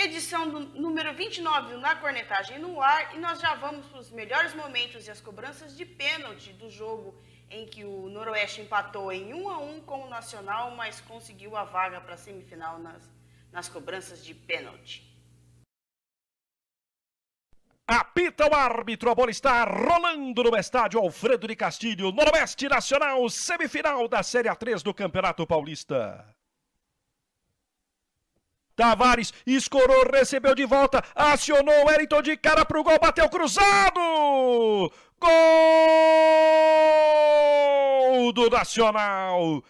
Edição do número 29 do Na Cornetagem no Ar, e nós já vamos para os melhores momentos e as cobranças de pênalti do jogo em que o Noroeste empatou em 1-1 com o Nacional, mas conseguiu a vaga para a semifinal nas cobranças de pênalti. Apita o árbitro, a bola está rolando no estádio Alfredo de Castilho, Noroeste Nacional, semifinal da Série A3 do Campeonato Paulista. Tavares escorou, recebeu de volta, acionou o Wellington de cara pro gol, bateu cruzado! Gol do Nacional!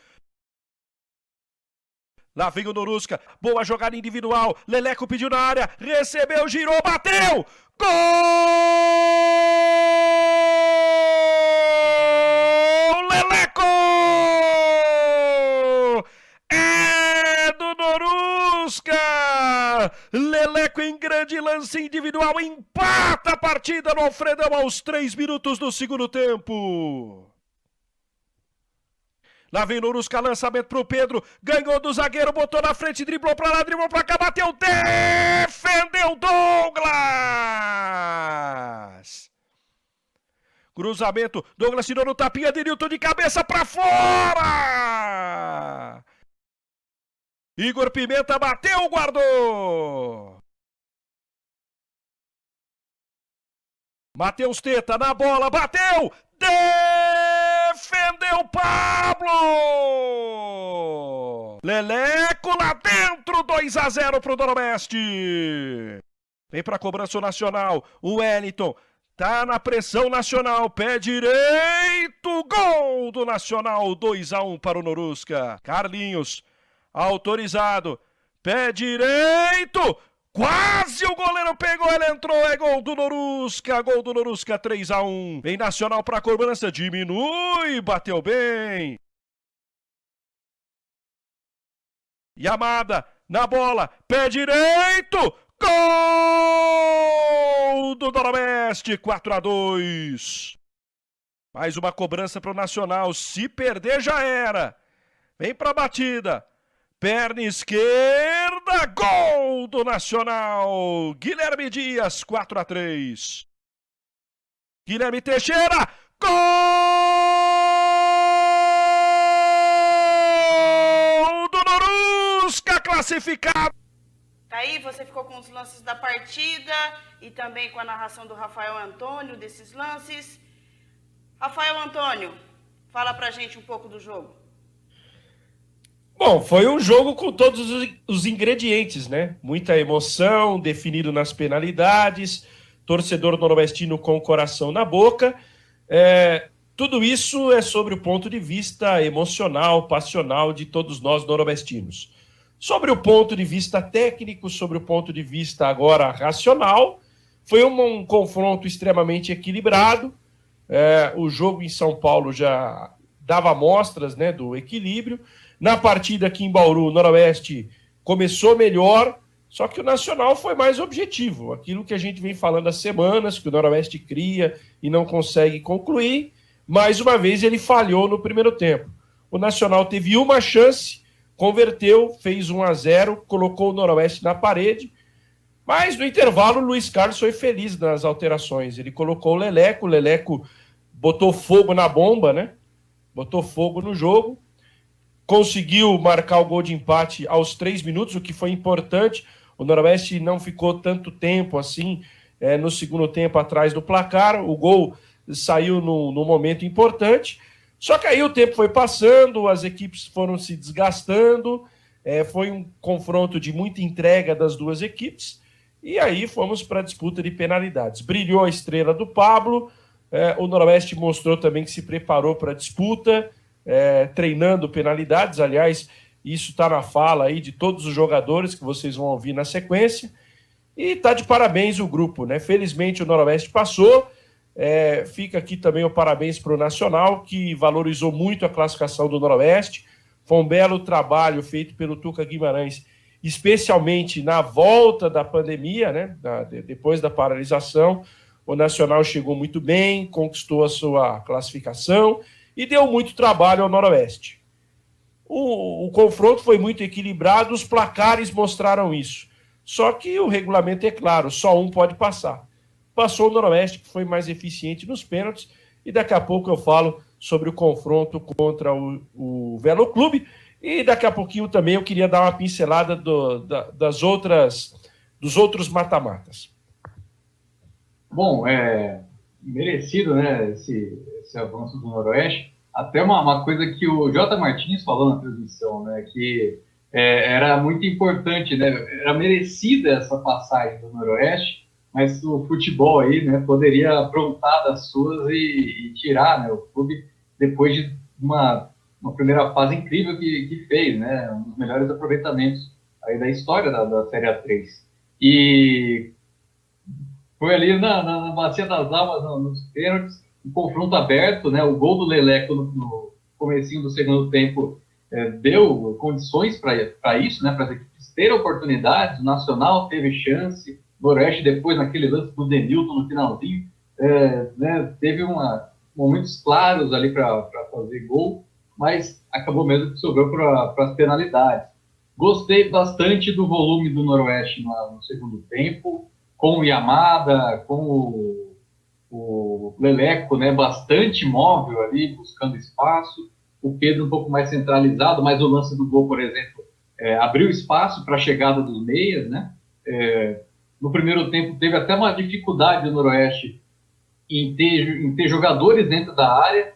Lá vem o Norusca, boa jogada individual, Leleco pediu na área, recebeu, girou, bateu! Gol! Leleco! É do Norusca! Leleco em grande lance individual, empata a partida no Alfredão aos 3 minutos do segundo tempo. Lá vem o Norusca, lançamento pro Pedro, ganhou do zagueiro, botou na frente, driblou pra lá, driblou pra cá, bateu, defendeu Douglas! Cruzamento, Douglas tirou no tapinha de Nilton de cabeça pra fora! Igor Pimenta bateu, guardou! Matheus Teta na bola, bateu! Defendeu Pablo! Leleco lá dentro, 2-0 pro Noroeste. Vem pra cobrança nacional, o Wellington tá na pressão nacional, pé direito, gol do Nacional, 2-1 para o Norusca. Carlinhos, autorizado, pé direito, quase o goleiro pegou, ele entrou, é gol do Norusca, 3-1. Vem Nacional para a cobrança, diminui, bateu bem. Yamada, na bola, pé direito, gol do Noroeste, 4-2. Mais uma cobrança para o Nacional, se perder já era. Vem para a batida. Perna esquerda, gol do Nacional. Guilherme Dias, 4-3. Guilherme Teixeira, gol do Norusca, classificado. Aí você ficou com os lances da partida e também com a narração do Rafael Antônio desses lances. Rafael Antônio, fala pra gente um pouco do jogo. Bom, foi um jogo com todos os ingredientes, né? Muita emoção, definido nas penalidades, torcedor noroestino com o coração na boca. Tudo isso é sobre o ponto de vista emocional, passional de todos nós noroestinos. Sobre o ponto de vista técnico, sobre o ponto de vista agora racional, foi um confronto extremamente equilibrado. O jogo em São Paulo já dava mostras, né, do equilíbrio. Na partida aqui em Bauru, o Noroeste começou melhor, só que o Nacional foi mais objetivo. Aquilo que a gente vem falando há semanas, que o Noroeste cria e não consegue concluir, mais uma vez ele falhou no primeiro tempo. O Nacional teve uma chance, converteu, fez 1-0, colocou o Noroeste na parede, mas no intervalo o Luiz Carlos foi feliz nas alterações. Ele colocou o Leleco botou fogo na bomba, né? Botou fogo no jogo. Conseguiu marcar o gol de empate aos 3 minutos, o que foi importante. O Noroeste não ficou tanto tempo assim no segundo tempo atrás do placar. O gol saiu no momento importante. Só que aí o tempo foi passando, as equipes foram se desgastando. Foi um confronto de muita entrega das duas equipes. E aí fomos para a disputa de penalidades. Brilhou a estrela do Pablo. O Noroeste mostrou também que se preparou para a disputa. Treinando penalidades, aliás, isso está na fala aí de todos os jogadores que vocês vão ouvir na sequência, e está de parabéns o grupo, né? Felizmente o Noroeste passou, fica aqui também o parabéns para o Nacional, que valorizou muito a classificação do Noroeste. Foi um belo trabalho feito pelo Tuca Guimarães, especialmente na volta da pandemia, né? Depois da paralisação, o Nacional chegou muito bem, conquistou a sua classificação e deu muito trabalho ao Noroeste. O confronto foi muito equilibrado, os placares mostraram isso. Só que o regulamento é claro, só um pode passar. Passou o Noroeste, que foi mais eficiente nos pênaltis, e daqui a pouco eu falo sobre o confronto contra o Velo Clube, e daqui a pouquinho também eu queria dar uma pincelada dos outros mata-matas. Bom, merecido, né, esse avanço do Noroeste. Até uma coisa que o J. Martins falou na transmissão, né, que era muito importante, né, era merecida essa passagem do Noroeste, mas o futebol aí, né, poderia aprontar das suas e tirar, né, o clube depois de uma primeira fase incrível que fez, né, um dos melhores aproveitamentos aí da história da Série A3. E foi ali na Bacia das Almas, nos pênaltis, um confronto aberto, né, o gol do Leleco no comecinho do segundo tempo deu condições para isso, né, para as equipes terem oportunidades. O Nacional teve chance, o Noroeste depois naquele lance do Denilton no finalzinho, né, teve momentos claros ali para fazer gol, mas acabou mesmo que sobrou para as penalidades. Gostei bastante do volume do Noroeste no segundo tempo, com o Yamada, com o Leleco, né, bastante móvel ali, buscando espaço. O Pedro um pouco mais centralizado, mas o lance do gol, por exemplo, abriu espaço para a chegada dos meias, né? No primeiro tempo teve até uma dificuldade do Noroeste em ter jogadores dentro da área.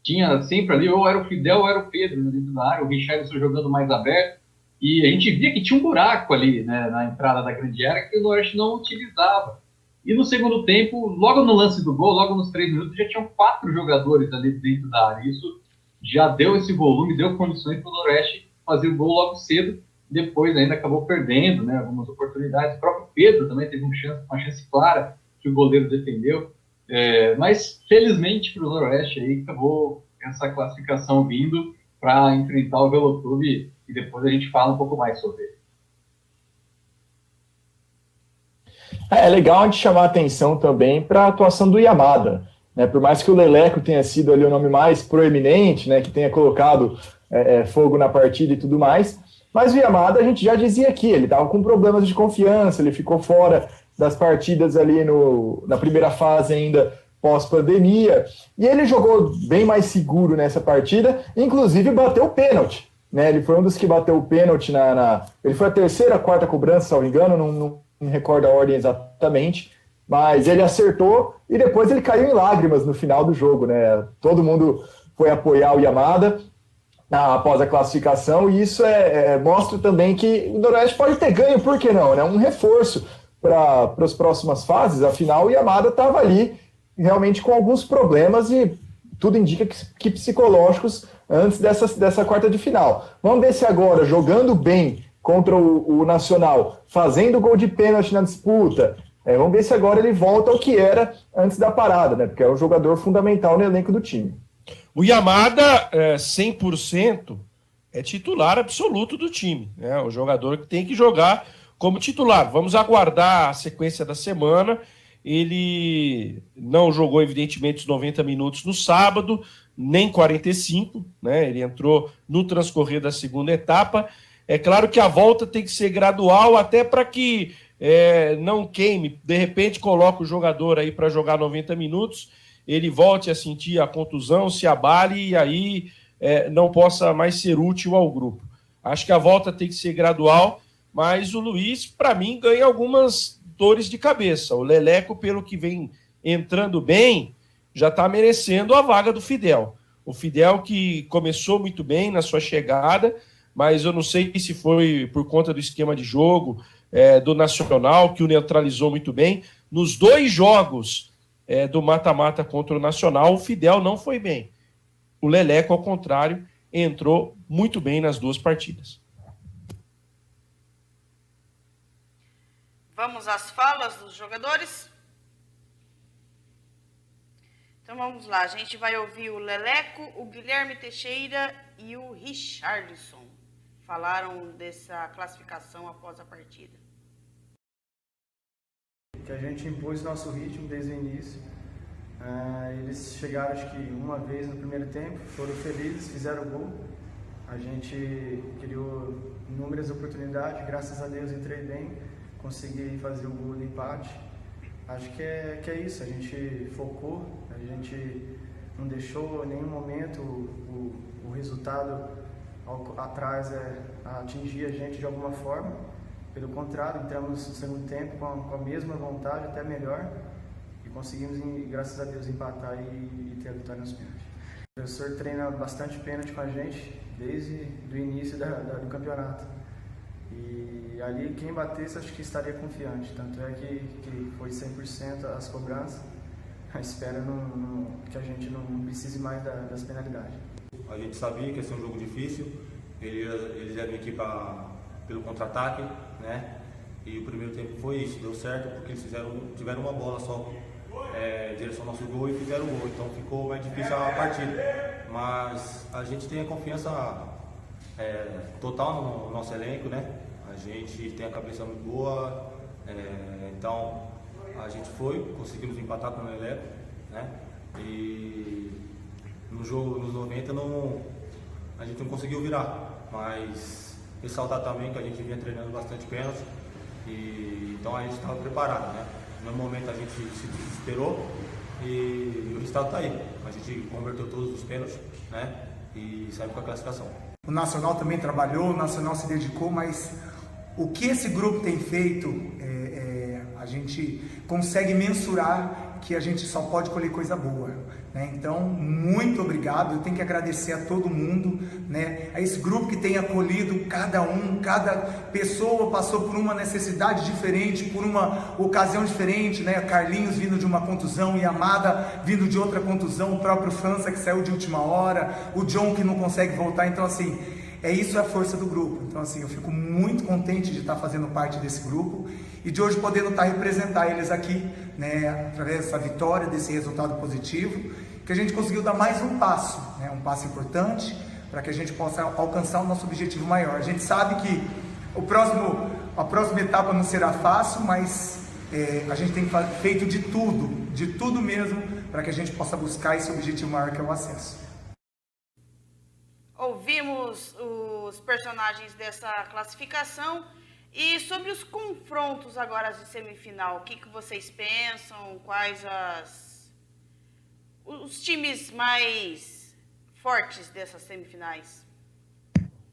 Tinha sempre ali, ou era o Fidel ou era o Pedro, né, dentro da área, o Richarlison jogando mais aberto. E a gente via que tinha um buraco ali, né, na entrada da grande área que o Noroeste não utilizava. E no segundo tempo, logo no lance do gol, logo nos 3 minutos, já tinham 4 jogadores ali dentro da área. Isso já deu esse volume, deu condições para o Noroeste fazer o gol logo cedo. Depois ainda acabou perdendo, né, algumas oportunidades. O próprio Pedro também teve uma chance clara que o goleiro defendeu. Mas felizmente para o Noroeste aí acabou essa classificação vindo para enfrentar o Velo Clube, e depois a gente fala um pouco mais sobre ele. É legal a gente chamar a atenção também para a atuação do Yamada, né? Por mais que o Leleco tenha sido ali o nome mais proeminente, né, que tenha colocado fogo na partida e tudo mais, mas o Yamada, a gente já dizia aqui, ele estava com problemas de confiança, ele ficou fora das partidas ali na primeira fase ainda pós-pandemia, e ele jogou bem mais seguro nessa partida, inclusive bateu o pênalti, né? Ele foi um dos que bateu o pênalti ele foi a terceira, quarta cobrança, se não me engano, não me recordo a ordem exatamente, mas ele acertou e depois ele caiu em lágrimas no final do jogo, né? Todo mundo foi apoiar o Yamada após a classificação, e isso mostra também que o Noroeste pode ter ganho, por que não, né? Um reforço para as próximas fases. Afinal, o Yamada estava ali realmente com alguns problemas, e tudo indica que psicológicos antes dessa quarta de final. Vamos ver se agora, jogando bem contra o Nacional, fazendo gol de pênalti na disputa, vamos ver se agora ele volta ao que era antes da parada, né? Porque é um jogador fundamental no elenco do time. O Yamada, 100%, é titular absoluto do time, né? O jogador que tem que jogar como titular. Vamos aguardar a sequência da semana. Ele não jogou, evidentemente, os 90 minutos no sábado, nem 45, né? Ele entrou no transcorrer da segunda etapa. É claro que a volta tem que ser gradual, até para que não queime. De repente, coloca o jogador aí para jogar 90 minutos, ele volte a sentir a contusão, se abale e aí não possa mais ser útil ao grupo. Acho que a volta tem que ser gradual, mas o Luiz, para mim, ganha algumas dores de cabeça. O Leleco, pelo que vem entrando bem, já está merecendo a vaga do Fidel. O Fidel que começou muito bem na sua chegada, mas eu não sei se foi por conta do esquema de jogo do Nacional, que o neutralizou muito bem. Nos 2 jogos do mata-mata contra o Nacional, o Fidel não foi bem. O Leleco, ao contrário, entrou muito bem nas 2 partidas. Vamos às falas dos jogadores? Então vamos lá, a gente vai ouvir o Leleco, o Guilherme Teixeira e o Richarlison. Falaram dessa classificação após a partida. Que a gente impôs nosso ritmo desde o início. Eles chegaram, acho que uma vez no primeiro tempo, foram felizes, fizeram o gol. A gente criou inúmeras oportunidades, graças a Deus entrei bem. conseguir fazer o gol do empate. Acho que é isso, a gente focou, a gente não deixou em nenhum momento o resultado atrás atingir a gente de alguma forma. Pelo contrário, entramos no segundo tempo com a mesma vontade, até melhor, e conseguimos, graças a Deus, empatar e ter a vitória nos pênaltis. O professor treina bastante pênalti com a gente desde o início do campeonato. E ali, quem batesse, acho que estaria confiante. Tanto é que foi 100% as cobranças. Espero que a gente não precise mais das penalidades. A gente sabia que ia ser um jogo difícil. Eles iam vir aqui pelo contra-ataque, né? E o primeiro tempo foi isso, deu certo, porque eles tiveram uma bola só em direção ao nosso gol e fizeram o gol. Então ficou mais difícil a partida. Mas a gente tem a confiança total no nosso elenco, né? A gente tem a cabeça muito boa, então a gente conseguimos empatar com o Leleco, né? E no jogo, nos 90, a gente não conseguiu virar, mas ressaltar também que a gente vinha treinando bastante pênalti, então a gente estava preparado, né? No momento a gente se desesperou e o resultado está aí. A gente converteu todos os pênaltis, né? E saiu com a classificação. O Nacional também trabalhou, o Nacional se dedicou, mas o que esse grupo tem feito, a gente consegue mensurar que a gente só pode colher coisa boa, né? Então, muito obrigado, eu tenho que agradecer a todo mundo, né? A esse grupo que tem acolhido cada pessoa passou por uma necessidade diferente, por uma ocasião diferente, né? Carlinhos vindo de uma contusão, Yamada vindo de outra contusão, o próprio França que saiu de última hora, o John que não consegue voltar, então assim, isso é a força do grupo. Então assim, eu fico muito contente de estar fazendo parte desse grupo e de hoje podendo representar eles aqui, né, através dessa vitória, desse resultado positivo, que a gente conseguiu dar mais um passo, né, um passo importante para que a gente possa alcançar o nosso objetivo maior. A gente sabe que a próxima etapa não será fácil, mas a gente tem feito de tudo mesmo, para que a gente possa buscar esse objetivo maior que é o acesso. Ouvimos os personagens dessa classificação e sobre os confrontos agora de semifinal, o que vocês pensam? Quais os times mais fortes dessas semifinais?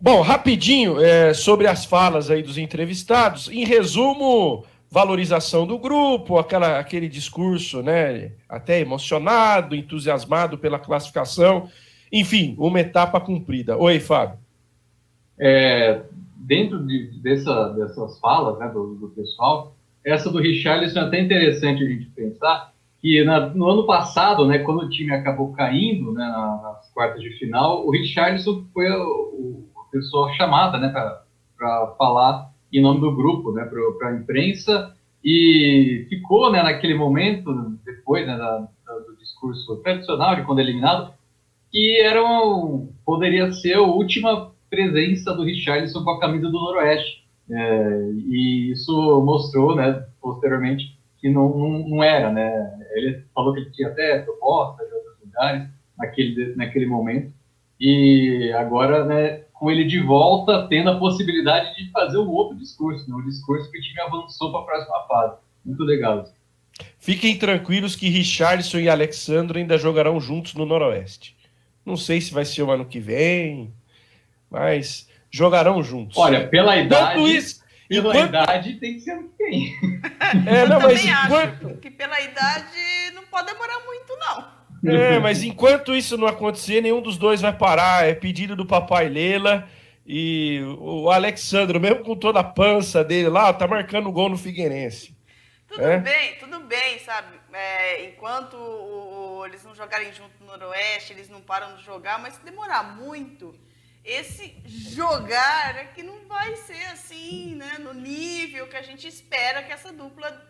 Bom, rapidinho, sobre as falas aí dos entrevistados, em resumo, valorização do grupo, aquele discurso, né, até emocionado, entusiasmado pela classificação. Enfim, uma etapa cumprida. Oi, Fábio. Dentro dessas falas, né, do pessoal, essa do Richarlison é até interessante a gente pensar que no ano passado, né, quando o time acabou caindo, né, nas quartas de final, o Richarlison foi a pessoa chamada, né, para falar em nome do grupo, né, para a imprensa, e ficou, né, naquele momento, depois, né, do discurso tradicional de quando eliminado, que poderia ser a última presença do Richarlison com a camisa do Noroeste. E isso mostrou, né, posteriormente, que não era, né? Ele falou que ele tinha até proposta de outros lugares naquele momento. E agora, né, com ele de volta, tendo a possibilidade de fazer um outro discurso, né? Um discurso que o time avançou para a próxima fase. Muito legal. Fiquem tranquilos que Richarlison e Alexandre ainda jogarão juntos no Noroeste. Não sei se vai ser o ano que vem, mas jogarão juntos. Olha, pela idade, idade tem que ser ano que vem. Mas acho que pela idade não pode demorar muito, não. Mas enquanto isso não acontecer, nenhum dos dois vai parar. É pedido do papai Lela. E o Alexandre, mesmo com toda a pança dele lá, tá marcando gol no Figueirense. Tudo bem, sabe? Enquanto eles não jogarem junto no Noroeste, eles não param de jogar, mas se demorar muito, esse jogar é que não vai ser assim, né? No nível que a gente espera que essa dupla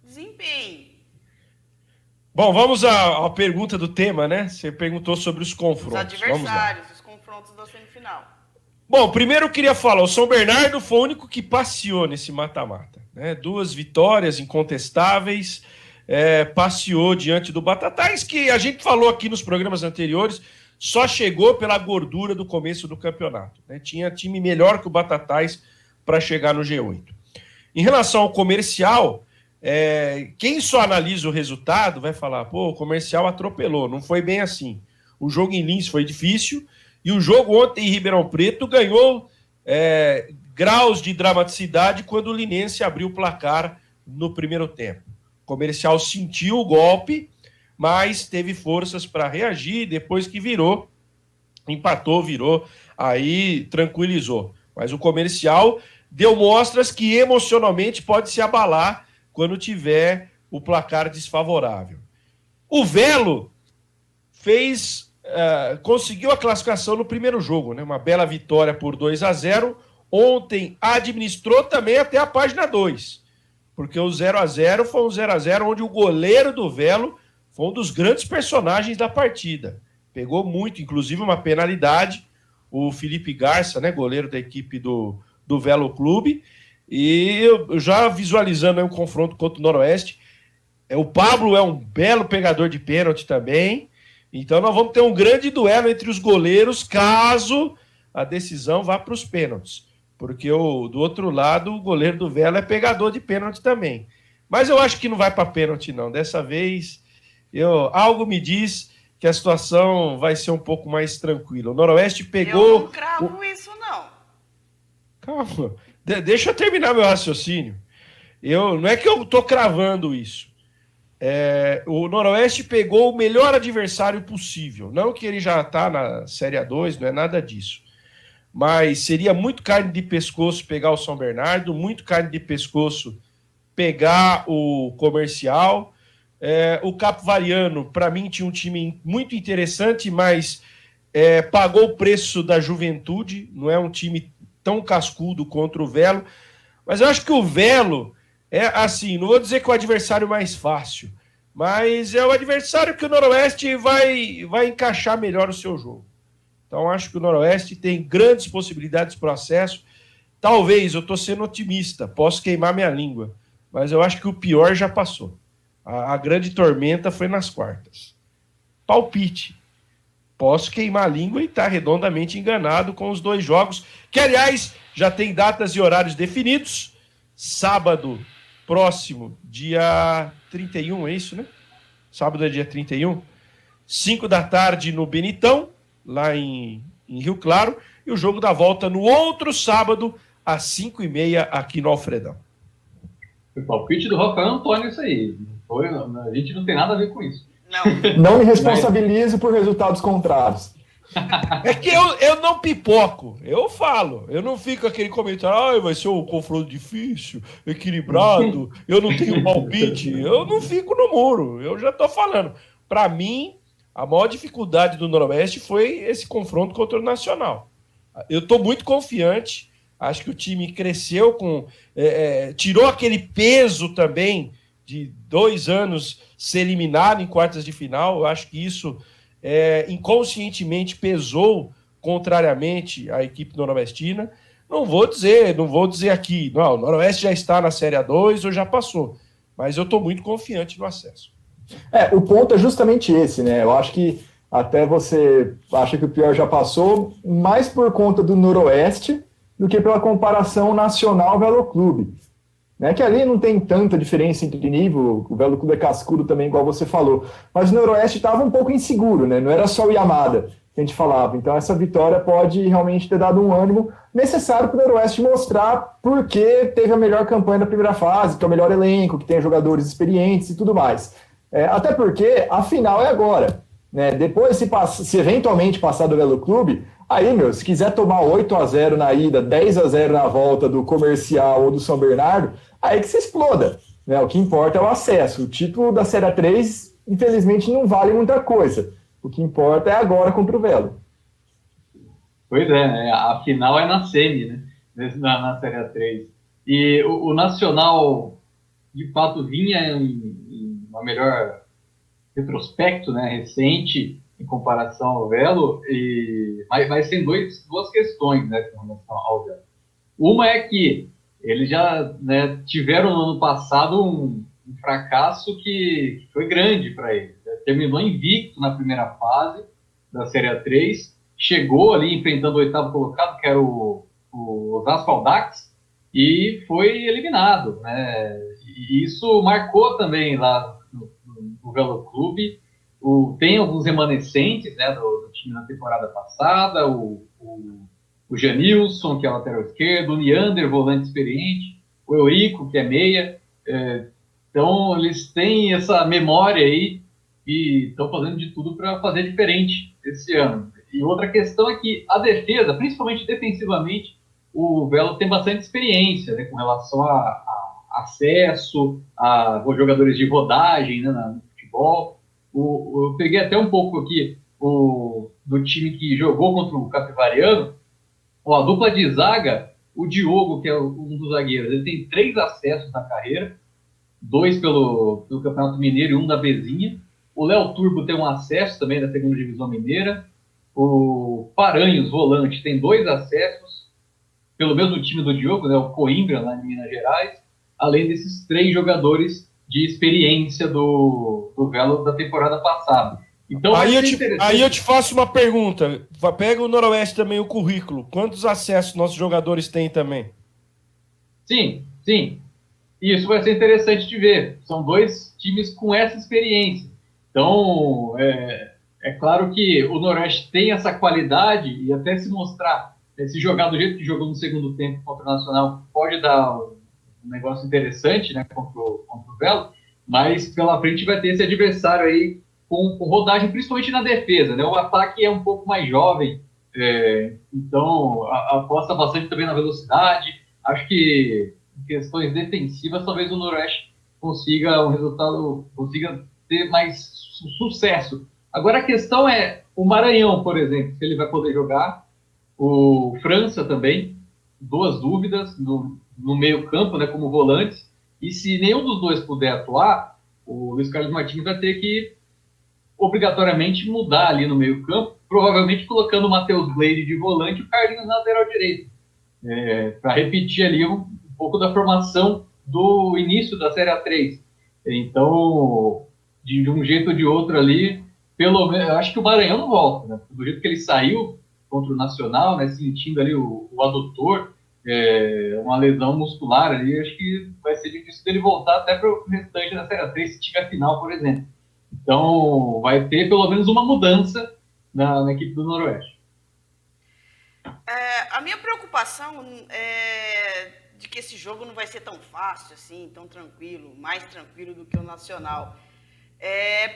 desempenhe. Bom, vamos à pergunta do tema, né? Você perguntou sobre os confrontos. Os adversários, os confrontos da semifinal. Bom, primeiro eu queria falar, o São Bernardo foi o único que passeou nesse mata-mata, né? 2 vitórias incontestáveis, passeou diante do Batatais, que a gente falou aqui nos programas anteriores, só chegou pela gordura do começo do campeonato, né? Tinha time melhor que o Batatais para chegar no G8. Em relação ao Comercial, quem só analisa o resultado vai falar, pô, o Comercial atropelou. Não foi bem assim. O jogo em Lins foi difícil e o jogo ontem em Ribeirão Preto ganhou graus de dramaticidade quando o Linense abriu o placar no primeiro tempo. O Comercial sentiu o golpe, mas teve forças para reagir. Depois que virou, empatou, virou, aí tranquilizou. Mas o Comercial deu mostras que emocionalmente pode se abalar quando tiver o placar desfavorável. O Velo conseguiu a classificação no primeiro jogo, né? Uma bela vitória por 2-0. Ontem administrou também até a página 2, porque o 0-0 foi um 0-0 onde o goleiro do Velo foi um dos grandes personagens da partida. Pegou muito, inclusive uma penalidade, o Felipe Garça, né, goleiro da equipe do Velo Clube, e eu já visualizando aí um confronto contra o Noroeste, o Pablo é um belo pegador de pênalti também, então nós vamos ter um grande duelo entre os goleiros, caso a decisão vá para os pênaltis, porque do outro lado o goleiro do Velo é pegador de pênalti também. Mas eu acho que não vai para pênalti não, dessa vez algo me diz que a situação vai ser um pouco mais tranquila. O Noroeste pegou... Eu não cravo isso, não. Calma, deixa eu terminar meu raciocínio. Não é que eu estou cravando isso. O Noroeste pegou o melhor adversário possível. Não que ele já está na Série A2, não é nada disso. Mas seria muito carne de pescoço pegar o São Bernardo, muito carne de pescoço pegar o Comercial. O Capivariano, para mim, tinha um time muito interessante, mas pagou o preço da juventude, não é um time tão cascudo contra o Velo, mas eu acho que o Velo assim, não vou dizer que é o adversário mais fácil, mas é o adversário que o Noroeste vai encaixar melhor o seu jogo. Então acho que o Noroeste tem grandes possibilidades para o acesso. Talvez, eu estou sendo otimista, posso queimar minha língua, mas eu acho que o pior já passou. A grande tormenta foi nas quartas. Palpite. Posso queimar a língua e estar redondamente enganado com os 2 jogos, que, aliás, já tem datas e horários definidos. Sábado próximo, dia 31, é isso, né? Sábado é dia 31. 5 da tarde no Benitão, lá em Rio Claro. E o jogo da volta no outro sábado, às 5h30, aqui no Alfredão. O palpite do Rafael Antônio, isso aí. A gente não tem nada a ver com isso. Não me responsabilizo por resultados contrários. É que eu não pipoco, eu falo. Eu não fico aquele comentário, vai ser um confronto difícil, equilibrado, eu não tenho palpite. Eu não fico no muro, eu já tô falando. Para mim, a maior dificuldade do Noroeste foi esse confronto contra o Nacional. Eu tô muito confiante, acho que o time cresceu tirou aquele peso também de 2 anos ser eliminado em quartas de final. Eu acho que isso inconscientemente pesou contrariamente à equipe noroestina. Não vou dizer aqui, não, o Noroeste já está na Série A2 ou já passou, mas eu estou muito confiante no acesso. O ponto é justamente esse, né? Eu acho que até você acha que o pior já passou, mais por conta do Noroeste do que pela comparação nacional Velo Clube. Né, que ali não tem tanta diferença entre nível, o Velo Clube é cascudo também, igual você falou, mas o Noroeste estava um pouco inseguro, né, não era só o Yamada que a gente falava, então essa vitória pode realmente ter dado um ânimo necessário para o Noroeste mostrar por que teve a melhor campanha da primeira fase, que é o melhor elenco, que tem jogadores experientes e tudo mais. Até porque a final é agora, né, depois se eventualmente passar do Velo Clube, aí, se quiser tomar 8-0 na ida, 10-0 na volta do Comercial ou do São Bernardo, aí que se exploda. Né? O que importa é o acesso. O título da Série A3, infelizmente, não vale muita coisa. O que importa é agora contra o Velo. Pois é, né? A final é na semi, né? Na Série A3. E o Nacional, de fato, vinha em uma melhor retrospecto, né, recente, em comparação ao Velo, mas tem duas questões, né, com relação ao Velo. Uma é que eles já, né, tiveram no ano passado um fracasso que foi grande para eles. Terminou invicto na primeira fase da Série A3, chegou ali enfrentando o 8º colocado, que era o Osasco Audax, e foi eliminado, né? E isso marcou também lá no Velo Clube. Tem alguns remanescentes, né, do time na temporada passada, o Janilson, que é lateral esquerdo, o Neander, volante experiente, o Eurico, que é meia. Então, eles têm essa memória aí e estão fazendo de tudo para fazer diferente esse ano. E outra questão é que a defesa, principalmente defensivamente, o Velo tem bastante experiência, né, com relação a acesso a jogadores de rodagem, né, no futebol. Eu peguei até um pouco aqui do time que jogou contra o Capivariano. A dupla de zaga, o Diogo, que é um dos zagueiros, ele tem 3 acessos na carreira, 2 pelo Campeonato Mineiro e 1 da Bezinha. O Léo Turbo tem um acesso também da segunda divisão mineira. O Paranhos, volante, tem 2 acessos pelo mesmo time do Diogo, né, o Coimbra, lá em Minas Gerais, além desses 3 jogadores de experiência do Velo da temporada passada. Então, aí eu te faço uma pergunta. Pega o Noroeste também, o currículo. Quantos acessos nossos jogadores têm também? Sim. Isso vai ser interessante de ver. São 2 times com essa experiência. Então, é claro que o Noroeste tem essa qualidade e até se mostrar, se jogar do jeito que jogou no segundo tempo contra o Nacional, pode dar um negócio interessante, né, contra o Velo, mas pela frente vai ter esse adversário aí com rodagem, principalmente na defesa, né? O ataque é um pouco mais jovem, então aposta bastante também na velocidade. Acho que em questões defensivas, talvez o Noroeste consiga um resultado, consiga ter mais sucesso. Agora a questão é o Maranhão, por exemplo, se ele vai poder jogar, o França também, 2 dúvidas no meio campo, né, como volantes, e se nenhum dos 2 puder atuar, o Luiz Carlos Martins vai ter que obrigatoriamente mudar ali no meio campo, provavelmente colocando o Matheus Gleide de volante e o Carlinhos na lateral direito, para repetir ali um pouco da formação do início da Série A3. Então, de um jeito ou de outro ali, pelo menos, eu acho que o Maranhão não volta, né? Do jeito que ele saiu contra o Nacional, né, sentindo ali o adutor, uma lesão muscular ali, acho que vai ser difícil dele voltar até para o restante da Série A3, se tiver final, por exemplo. Então, vai ter pelo menos uma mudança na equipe do Noroeste. A minha preocupação é de que esse jogo não vai ser tão fácil assim, tão tranquilo, mais tranquilo do que o Nacional.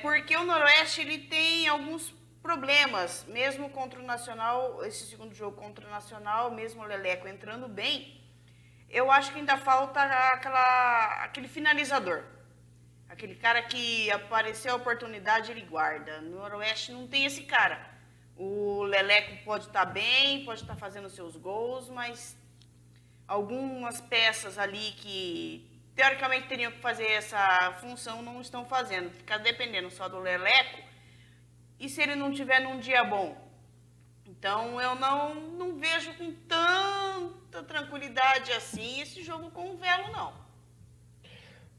Porque o Noroeste ele tem alguns problemas, mesmo contra o Nacional, esse segundo jogo contra o Nacional, mesmo o Leleco entrando bem, eu acho que ainda falta aquele finalizador. Aquele cara que apareceu a oportunidade, ele guarda. No Noroeste não tem esse cara. O Leleco pode estar bem, pode estar fazendo seus gols, mas algumas peças ali que teoricamente teriam que fazer essa função não estão fazendo. Fica dependendo só do Leleco. E se ele não tiver num dia bom? Então eu não vejo com tanta tranquilidade assim esse jogo com o Velo, não.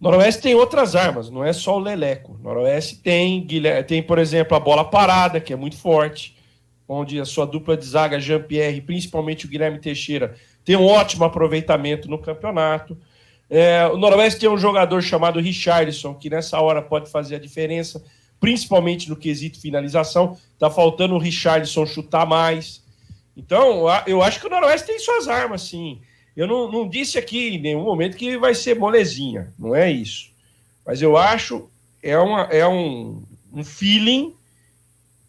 Noroeste tem outras armas, não é só o Leleco. Noroeste tem, por exemplo, a bola parada, que é muito forte, onde a sua dupla de zaga, Jean-Pierre, principalmente o Guilherme Teixeira, tem um ótimo aproveitamento no campeonato. O Noroeste tem um jogador chamado Richarlison, que nessa hora pode fazer a diferença, principalmente no quesito finalização. Está faltando o Richarlison chutar mais. Então, eu acho que o Noroeste tem suas armas, sim. Eu não disse aqui em nenhum momento que vai ser molezinha, não é isso. Mas eu acho, é um feeling,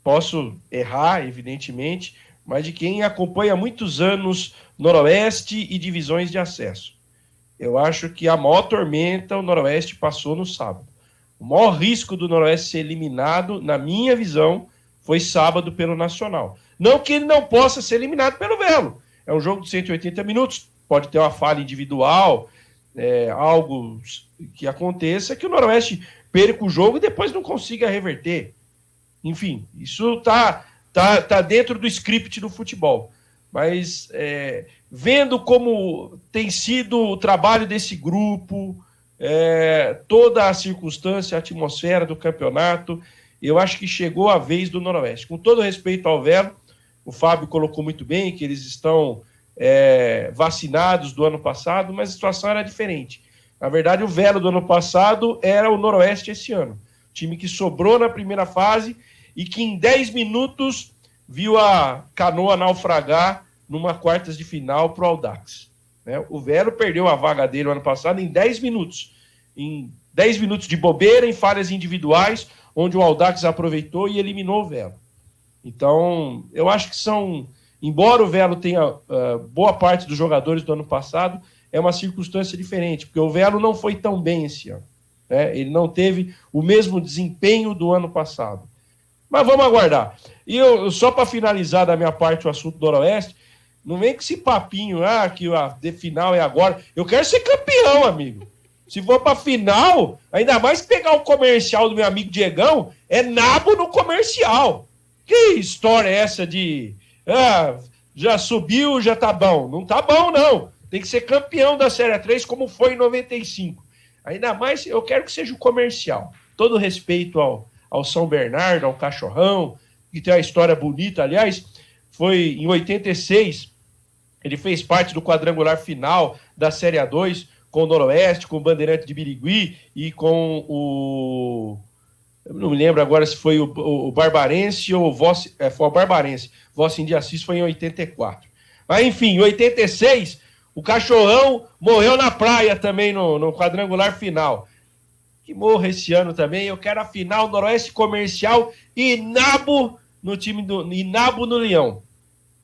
posso errar, evidentemente, mas de quem acompanha há muitos anos Noroeste e divisões de acesso. Eu acho que a maior tormenta o Noroeste passou no sábado. O maior risco do Noroeste ser eliminado, na minha visão, foi sábado pelo Nacional. Não que ele não possa ser eliminado pelo Velo. É um jogo de 180 minutos, pode ter uma falha individual, algo que aconteça, que o Noroeste perca o jogo e depois não consiga reverter. Enfim, isso tá dentro do script do futebol. Mas vendo como tem sido o trabalho desse grupo, toda a circunstância, a atmosfera do campeonato, eu acho que chegou a vez do Noroeste. Com todo respeito ao Velo, o Fábio colocou muito bem que eles estão vacinados do ano passado, mas a situação era diferente. Na verdade, o Velo do ano passado era o Noroeste esse ano. Time que sobrou na primeira fase e que em 10 minutos viu a Canoa naufragar numa quartas de final para o Audax. Né? O Velo perdeu a vaga dele no ano passado em 10 minutos. Em 10 minutos de bobeira, em falhas individuais, onde o Audax aproveitou e eliminou o Velo. Então, eu acho que embora o Velo tenha boa parte dos jogadores do ano passado, é uma circunstância diferente, porque o Velo não foi tão bem esse ano. Né? Ele não teve o mesmo desempenho do ano passado. Mas vamos aguardar. E eu só para finalizar da minha parte o assunto do Noroeste, não vem com esse papinho, que a final é agora. Eu quero ser campeão, amigo. Se for para final, ainda mais pegar o comercial do meu amigo Diegão, é nabo no comercial. Que história é essa de já subiu, já tá bom? Não tá bom, não. Tem que ser campeão da Série 3 como foi em 95. Ainda mais, eu quero que seja o comercial. Todo respeito ao São Bernardo, ao Cachorrão, que tem uma história bonita. Aliás, foi em 86, ele fez parte do quadrangular final da Série A2 com o Noroeste, com o Bandeirante de Birigui e com o... Eu não me lembro agora se foi o Barbarense ou foi o Barbarense. Vossen de Assis foi em 84. Mas, enfim, em 86, o Cachorrão morreu na praia também no quadrangular final. Que morra esse ano também. Eu quero a final Noroeste Comercial e Nabo no time e Nabo no Leão.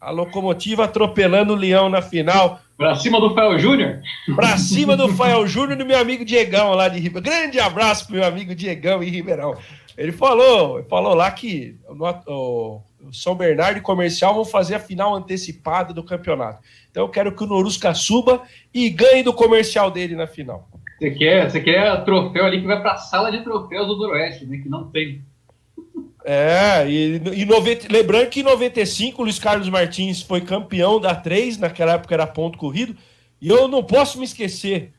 A Locomotiva atropelando o Leão na final. Pra cima do Fael Júnior? Pra cima do Fael Júnior e do meu amigo Diegão lá de Ribeirão. Grande abraço pro meu amigo Diegão em Ribeirão. Ele falou lá que o São Bernardo e Comercial vão fazer a final antecipada do campeonato. Então eu quero que o Norusca suba e ganhe do Comercial dele na final. Você quer troféu ali que vai pra sala de troféus do Noroeste, né? Que não tem. Lembrando que em 95 o Luiz Carlos Martins foi campeão da 3, naquela época era ponto corrido, e eu não posso me esquecer,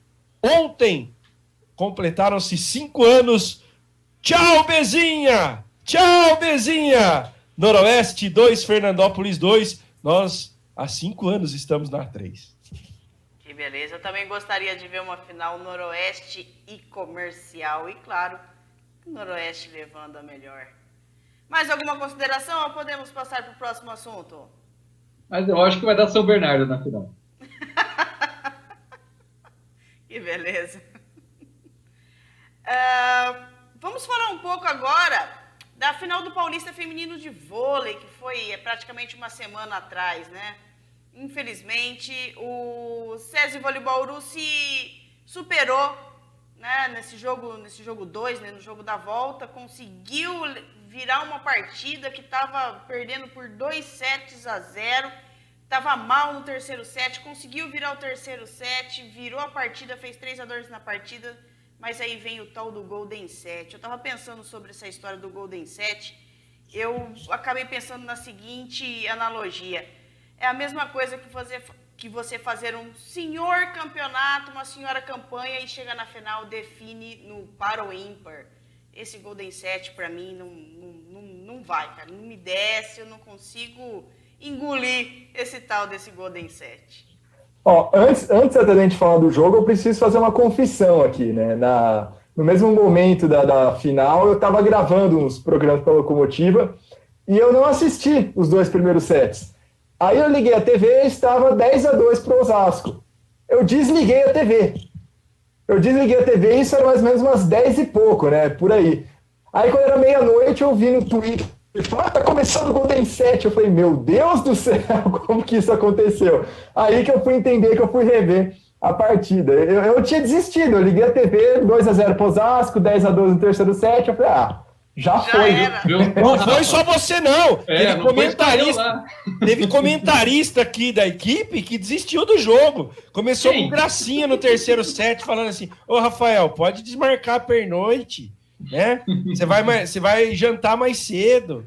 ontem completaram-se 5 anos. Tchau, Bezinha! Tchau, Bezinha! Noroeste 2, Fernandópolis 2, nós há 5 anos estamos na 3. Que beleza, eu também gostaria de ver uma final Noroeste e Comercial, e claro, Noroeste levando a melhor. Mais alguma consideração ou podemos passar para o próximo assunto? Mas eu acho que vai dar São Bernardo na final. Que beleza. Vamos falar um pouco agora da final do Paulista Feminino de Vôlei, que foi praticamente uma semana atrás, né? Infelizmente, o SESI Voleibol Bauru se superou, né, nesse jogo 2, né, no jogo da volta, conseguiu virar uma partida que estava perdendo por 2-0, estava mal no terceiro set, conseguiu virar o terceiro set, virou a partida, fez 3-2 na partida, mas aí vem o tal do Golden Set. Eu estava pensando sobre essa história do Golden Set, eu acabei pensando na seguinte analogia: é a mesma coisa que você fazer um senhor campeonato, uma senhora campanha e chegar na final, define no par ou ímpar. Esse Golden Set, para mim, não vai, cara. Não me desce, eu não consigo engolir esse tal desse Golden Set. Antes até da gente falar do jogo, eu preciso fazer uma confissão aqui, né? No mesmo momento da final, eu estava gravando uns programas para a Locomotiva e eu não assisti os 2 primeiros sets. Aí eu liguei a TV e estava 10-2 para o Osasco. Eu desliguei a TV. E isso era mais ou menos umas 10 e pouco, né? Por aí. Aí quando era meia-noite eu vi no Twitter, tá começando o Golden Set. Eu falei, meu Deus do céu, como que isso aconteceu? Aí que eu fui entender, que eu fui rever a partida. Eu tinha desistido, eu liguei a TV, 2-0 para o Osasco, 10-2 no terceiro set. Eu falei, já foi. Não foi só você, não. Teve comentarista aqui da equipe que desistiu do jogo. Começou com gracinha no terceiro set, falando assim, ô Rafael, pode desmarcar a pernoite, né? Você vai jantar mais cedo.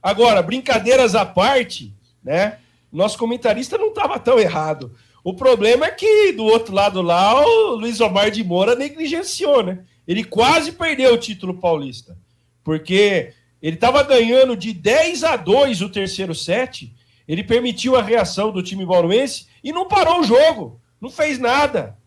Agora, brincadeiras à parte, né? Nosso comentarista não estava tão errado. O problema é que, do outro lado lá, o Luiz Omar de Moura negligenciou, né? Ele quase perdeu o título paulista. Porque ele estava ganhando de 10-2 o terceiro set, Ele permitiu a reação do time bauruense e não parou o jogo, não fez nada.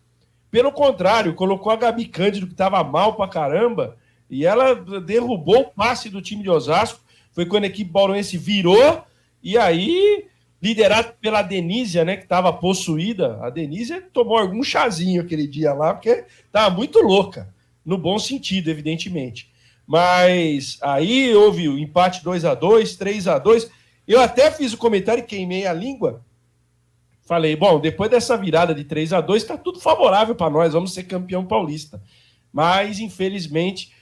Pelo contrário, colocou a Gabi Cândido, que estava mal pra caramba, e ela derrubou o passe do time de Osasco. Foi quando a equipe bauruense virou, e aí, liderado pela Denísia, né, que estava possuída, a Denísia tomou algum chazinho aquele dia lá, porque estava muito louca, no bom sentido, evidentemente. Mas aí houve o empate 2-2, 3-2. Eu até fiz o comentário e queimei a língua. Falei, bom, depois dessa virada de 3-2, está tudo favorável para nós, vamos ser campeão paulista. Mas, infelizmente,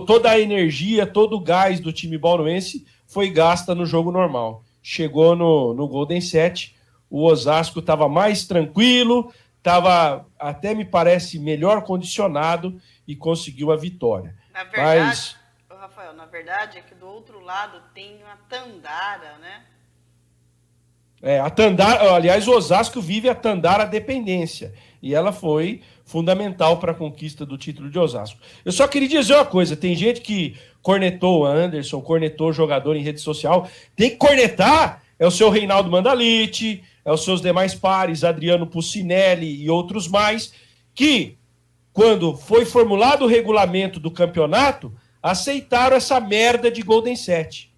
toda a energia, todo o gás do time bauruense foi gasta no jogo normal. Chegou no Golden 7, o Osasco estava mais tranquilo, estava até, me parece, melhor condicionado e conseguiu a vitória. Na verdade, Mas, Rafael, na verdade é que do outro lado tem a Tandara, né? a Tandara, aliás, o Osasco vive a Tandara dependência. E ela foi fundamental para a conquista do título de Osasco. Eu só queria dizer uma coisa: tem gente que cornetou o Anderson, cornetou o jogador em rede social. Tem que cornetar é o seu Reinaldo Mandalite, é os seus demais pares, Adriano Pucinelli e outros mais, que, quando foi formulado o regulamento do campeonato, aceitaram essa merda de Golden 7.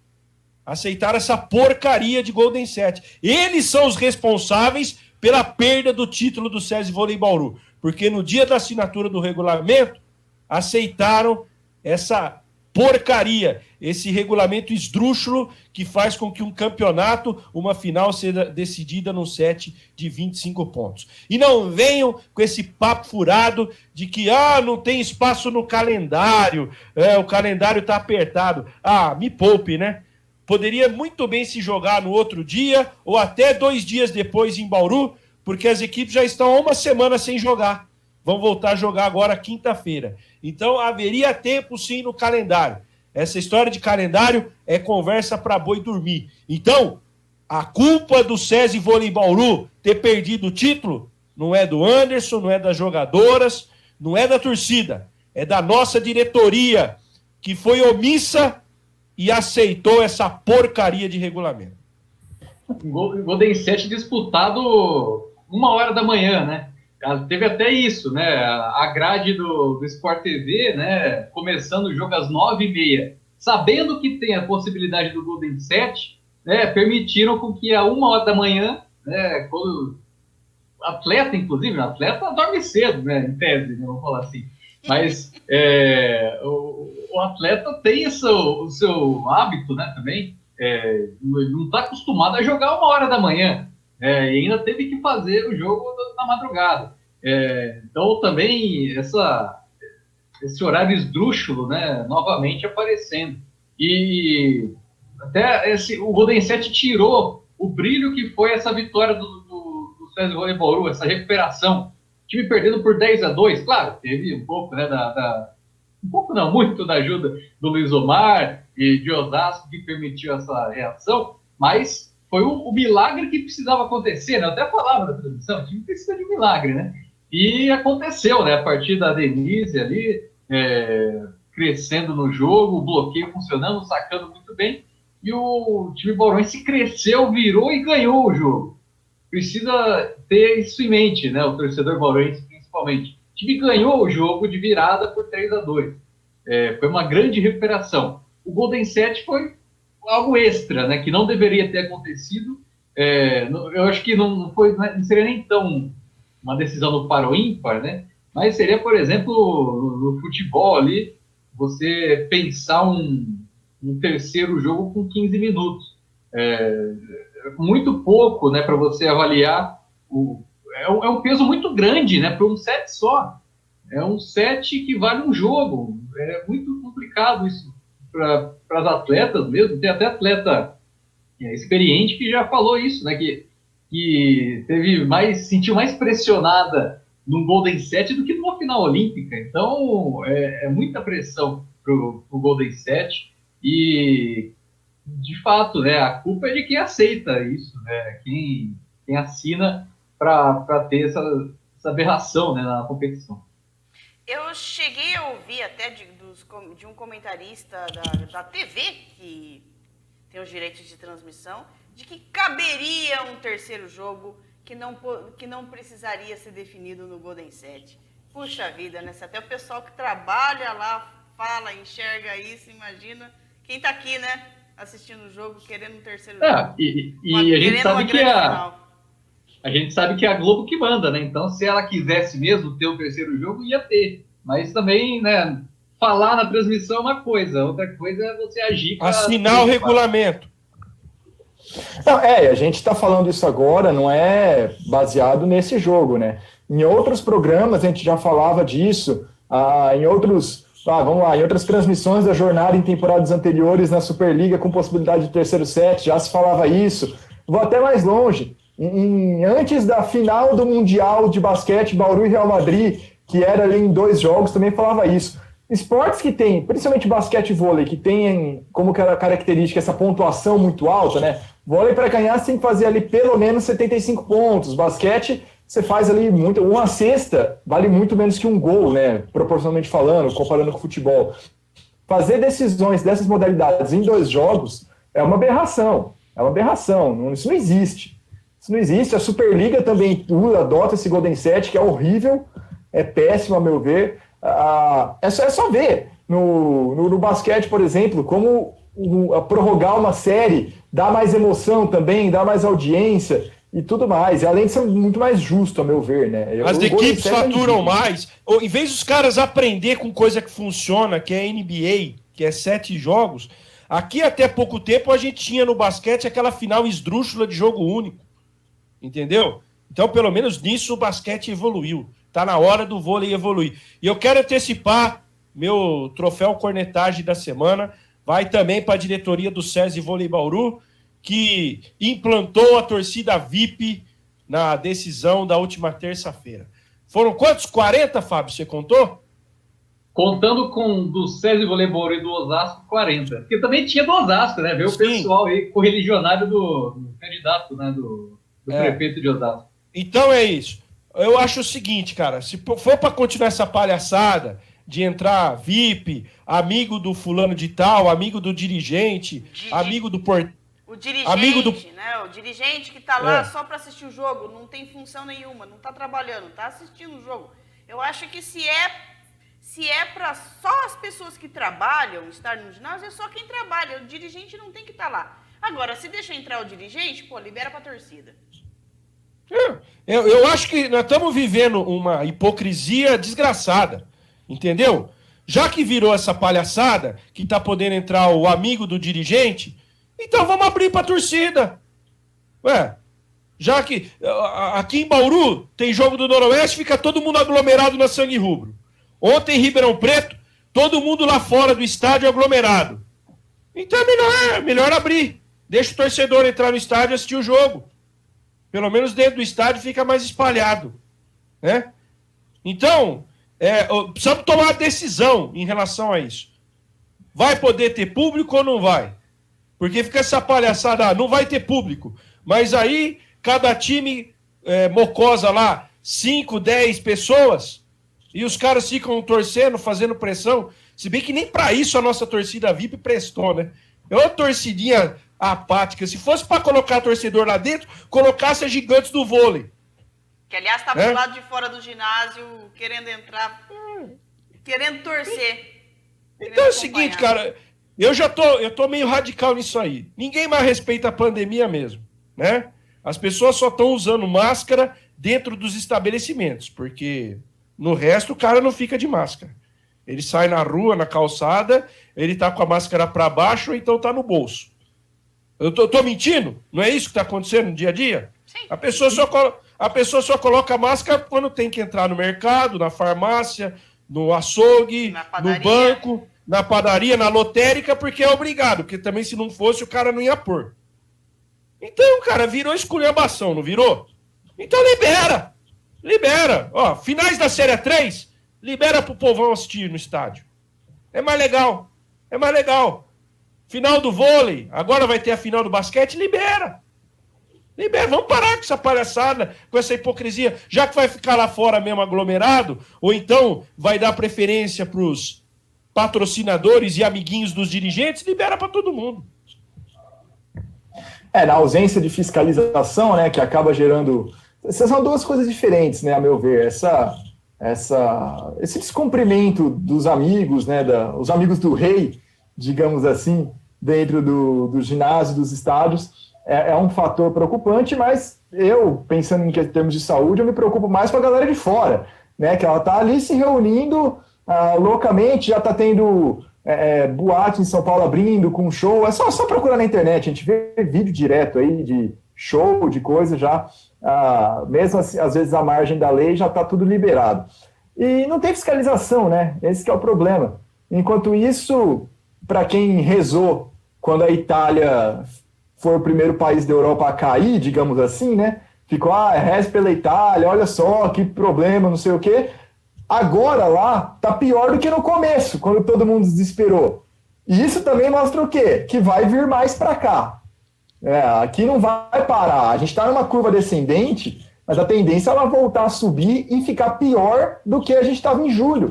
Aceitaram essa porcaria de Golden 7. Eles são os responsáveis pela perda do título do SESI Vôlei Bauru. Porque no dia da assinatura do regulamento, aceitaram essa porcaria, esse regulamento esdrúxulo que faz com que um campeonato, uma final, seja decidida num set de 25 pontos. E não venham com esse papo furado de que não tem espaço no calendário, o calendário está apertado. Me poupe, né? Poderia muito bem se jogar no outro dia ou até 2 dias depois em Bauru, porque as equipes já estão há uma semana sem jogar. Vão voltar a jogar agora quinta-feira. Então haveria tempo sim no calendário. Essa história de calendário é conversa para boi dormir. Então, a culpa do SESI Vôlei Bauru ter perdido o título não é do Anderson, não é das jogadoras, não é da torcida. É da nossa diretoria, que foi omissa e aceitou essa porcaria de regulamento. Golden 7 disputado 1h da manhã, né? Teve até isso, né? A grade do Sport TV, né? Começando o jogo às 9h30. Sabendo que tem a possibilidade do Golden 7, né? Permitiram com que a 1h da manhã, né? Quando atleta, inclusive, o atleta dorme cedo, né? Em tese, né? Vamos falar assim. Mas o atleta tem o seu hábito, né? Também. Não está acostumado a jogar 1h da manhã. E ainda teve que fazer o jogo na madrugada. Então, também, esse horário esdrúxulo, né, novamente aparecendo. E até o Golden 7 tirou o brilho que foi essa vitória do SESI Vôlei Bauru, essa recuperação. O time perdendo por 10-2, claro, teve um pouco, né, um pouco não, muito da ajuda do Luiz Omar e de Osasco, que permitiu essa reação, mas foi o milagre que precisava acontecer, né? Eu até falava da transmissão, o time precisa de um milagre, né? E aconteceu, né? A partir da Denise ali, crescendo no jogo, o bloqueio funcionando, sacando muito bem, e o time bauruense cresceu, virou e ganhou o jogo. Precisa ter isso em mente, né? O torcedor bauruense, principalmente. O time ganhou o jogo de virada por 3-2. Foi uma grande recuperação. O Golden 7 foi algo extra, né, que não deveria ter acontecido. Eu acho que não seria nem tão uma decisão no par ou ímpar, né, mas seria, por exemplo, no futebol ali, você pensar um terceiro jogo com 15 minutos. Muito pouco, né, para você avaliar. É um peso muito grande, né, para um set só. É um set que vale um jogo. É muito complicado isso para as atletas mesmo. Tem até atleta experiente que já falou isso, né? Que sentiu mais pressionada num Golden 7 do que numa final olímpica. Então, é muita pressão pro Golden 7 e, de fato, né, a culpa é de quem aceita isso, né? Quem assina para ter essa aberração, né, na competição. Eu cheguei a ouvir até de um comentarista da TV, que tem os direitos de transmissão, de que caberia um terceiro jogo que não precisaria ser definido no Golden Set. Puxa vida, né? Se até o pessoal que trabalha lá fala, enxerga isso, imagina quem tá aqui, né? Assistindo o jogo, querendo um terceiro jogo. E a gente sabe que a gente sabe que é a Globo que manda, né? Então, se ela quisesse mesmo ter o terceiro jogo, ia ter. Mas também, né? Falar na transmissão é uma coisa, outra coisa é você agir. Assinar o regulamento. Não, a gente está falando isso agora, não é baseado nesse jogo, né? Em outros programas a gente já falava disso, em outras transmissões da jornada em temporadas anteriores na Superliga com possibilidade de terceiro set, já se falava isso. Vou até mais longe. Antes da final do Mundial de Basquete, Bauru e Real Madrid, que era ali em 2 jogos, também falava isso. Esportes que tem, principalmente basquete e vôlei, que tem como característica essa pontuação muito alta, né? Vôlei para ganhar você tem que fazer ali pelo menos 75 pontos. Basquete, você faz ali uma cesta, vale muito menos que um gol, né? Proporcionalmente falando, comparando com o futebol. Fazer decisões dessas modalidades em 2 jogos é uma aberração. É uma aberração. Isso não existe. Isso não existe. A Superliga também adota esse Golden Set, que é horrível, é péssimo, a meu ver. É só ver no basquete, por exemplo, como prorrogar uma série dá mais emoção também, dá mais audiência e tudo mais. E além de ser muito mais justo, a meu ver, né? As equipes faturam mais. Em vez dos caras aprender com coisa que funciona, que é NBA, que é 7 jogos, aqui até pouco tempo a gente tinha no basquete aquela final esdrúxula de jogo único. Entendeu? Então, pelo menos nisso, o basquete evoluiu. Tá na hora do vôlei evoluir. E eu quero antecipar meu troféu cornetagem da semana. Vai também para a diretoria do SESI Vôlei Bauru, que implantou a torcida VIP na decisão da última terça-feira. Foram quantos? 40, Fábio? Você contou? Contando com do SESI Vôlei Bauru e do Osasco, 40. Porque também tinha do Osasco, né? Veio o pessoal aí correligionário do candidato, né? Do prefeito de Osasco. Então é isso. Eu acho o seguinte, cara, se for para continuar essa palhaçada de entrar VIP, amigo do fulano de tal, amigo do dirigente, amigo do O dirigente, né? O dirigente que tá lá só para assistir o jogo, não tem função nenhuma, não tá trabalhando, tá assistindo o jogo. Eu acho que se é para só as pessoas que trabalham estar no ginásio, é só quem trabalha, o dirigente não tem que estar lá. Agora, se deixa entrar o dirigente, libera pra torcida. Eu acho que nós estamos vivendo uma hipocrisia desgraçada, entendeu? Já que virou essa palhaçada, que está podendo entrar o amigo do dirigente, então vamos abrir para a torcida. Já que aqui em Bauru tem jogo do Noroeste, fica todo mundo aglomerado na Sangue Rubro. Ontem em Ribeirão Preto, todo mundo lá fora do estádio aglomerado. Então é melhor abrir. Deixa o torcedor entrar no estádio e assistir o jogo. Pelo menos dentro do estádio fica mais espalhado, né? Então, precisamos tomar decisão em relação a isso. Vai poder ter público ou não vai? Porque fica essa palhaçada, não vai ter público. Mas aí, cada time mocosa lá, 5, 10 pessoas, e os caras ficam torcendo, fazendo pressão. Se bem que nem para isso a nossa torcida VIP prestou, né? É uma torcidinha apática. Se fosse para colocar torcedor lá dentro, colocasse as gigantes do vôlei. Que, aliás, estava do lado de fora do ginásio, querendo entrar, querendo torcer. Então é o seguinte, cara, eu tô meio radical nisso aí. Ninguém mais respeita a pandemia mesmo, né? As pessoas só estão usando máscara dentro dos estabelecimentos, porque no resto o cara não fica de máscara. Ele sai na rua, na calçada, ele tá com a máscara para baixo ou então tá no bolso. Eu tô mentindo? Não é isso que está acontecendo no dia a dia? Sim. A pessoa só coloca a máscara quando tem que entrar no mercado, na farmácia, no açougue, no banco, na padaria, na lotérica, porque é obrigado. Porque também se não fosse, o cara não ia pôr. Então, cara, virou esculhambação, não virou? Então libera! Libera! Ó, finais da Série 3, libera pro povão assistir no estádio. É mais legal. É mais legal. Final do vôlei, agora vai ter a final do basquete, libera. Libera, vamos parar com essa palhaçada, com essa hipocrisia. Já que vai ficar lá fora mesmo aglomerado, ou então vai dar preferência para os patrocinadores e amiguinhos dos dirigentes, libera para todo mundo. Na ausência de fiscalização, né, que acaba gerando... Essas são duas coisas diferentes, né, a meu ver. Esse descumprimento dos amigos, né, os amigos do rei, digamos assim, dentro do ginásio, dos estádios, é um fator preocupante, mas eu, pensando em termos de saúde, eu me preocupo mais com a galera de fora, né, que ela está ali se reunindo loucamente, já está tendo boate em São Paulo abrindo com show, é só procurar na internet, a gente vê vídeo direto aí de show, de coisa já, mesmo assim, às vezes à margem da lei já está tudo liberado. E não tem fiscalização, né, esse que é o problema. Enquanto isso, para quem rezou quando a Itália foi o primeiro país da Europa a cair, digamos assim, né, ficou, reza pela Itália, olha só, que problema, não sei o quê. Agora lá tá pior do que no começo, quando todo mundo desesperou. E isso também mostra o quê? Que vai vir mais para cá. Aqui não vai parar. A gente está numa curva descendente, mas a tendência é ela voltar a subir e ficar pior do que a gente estava em julho.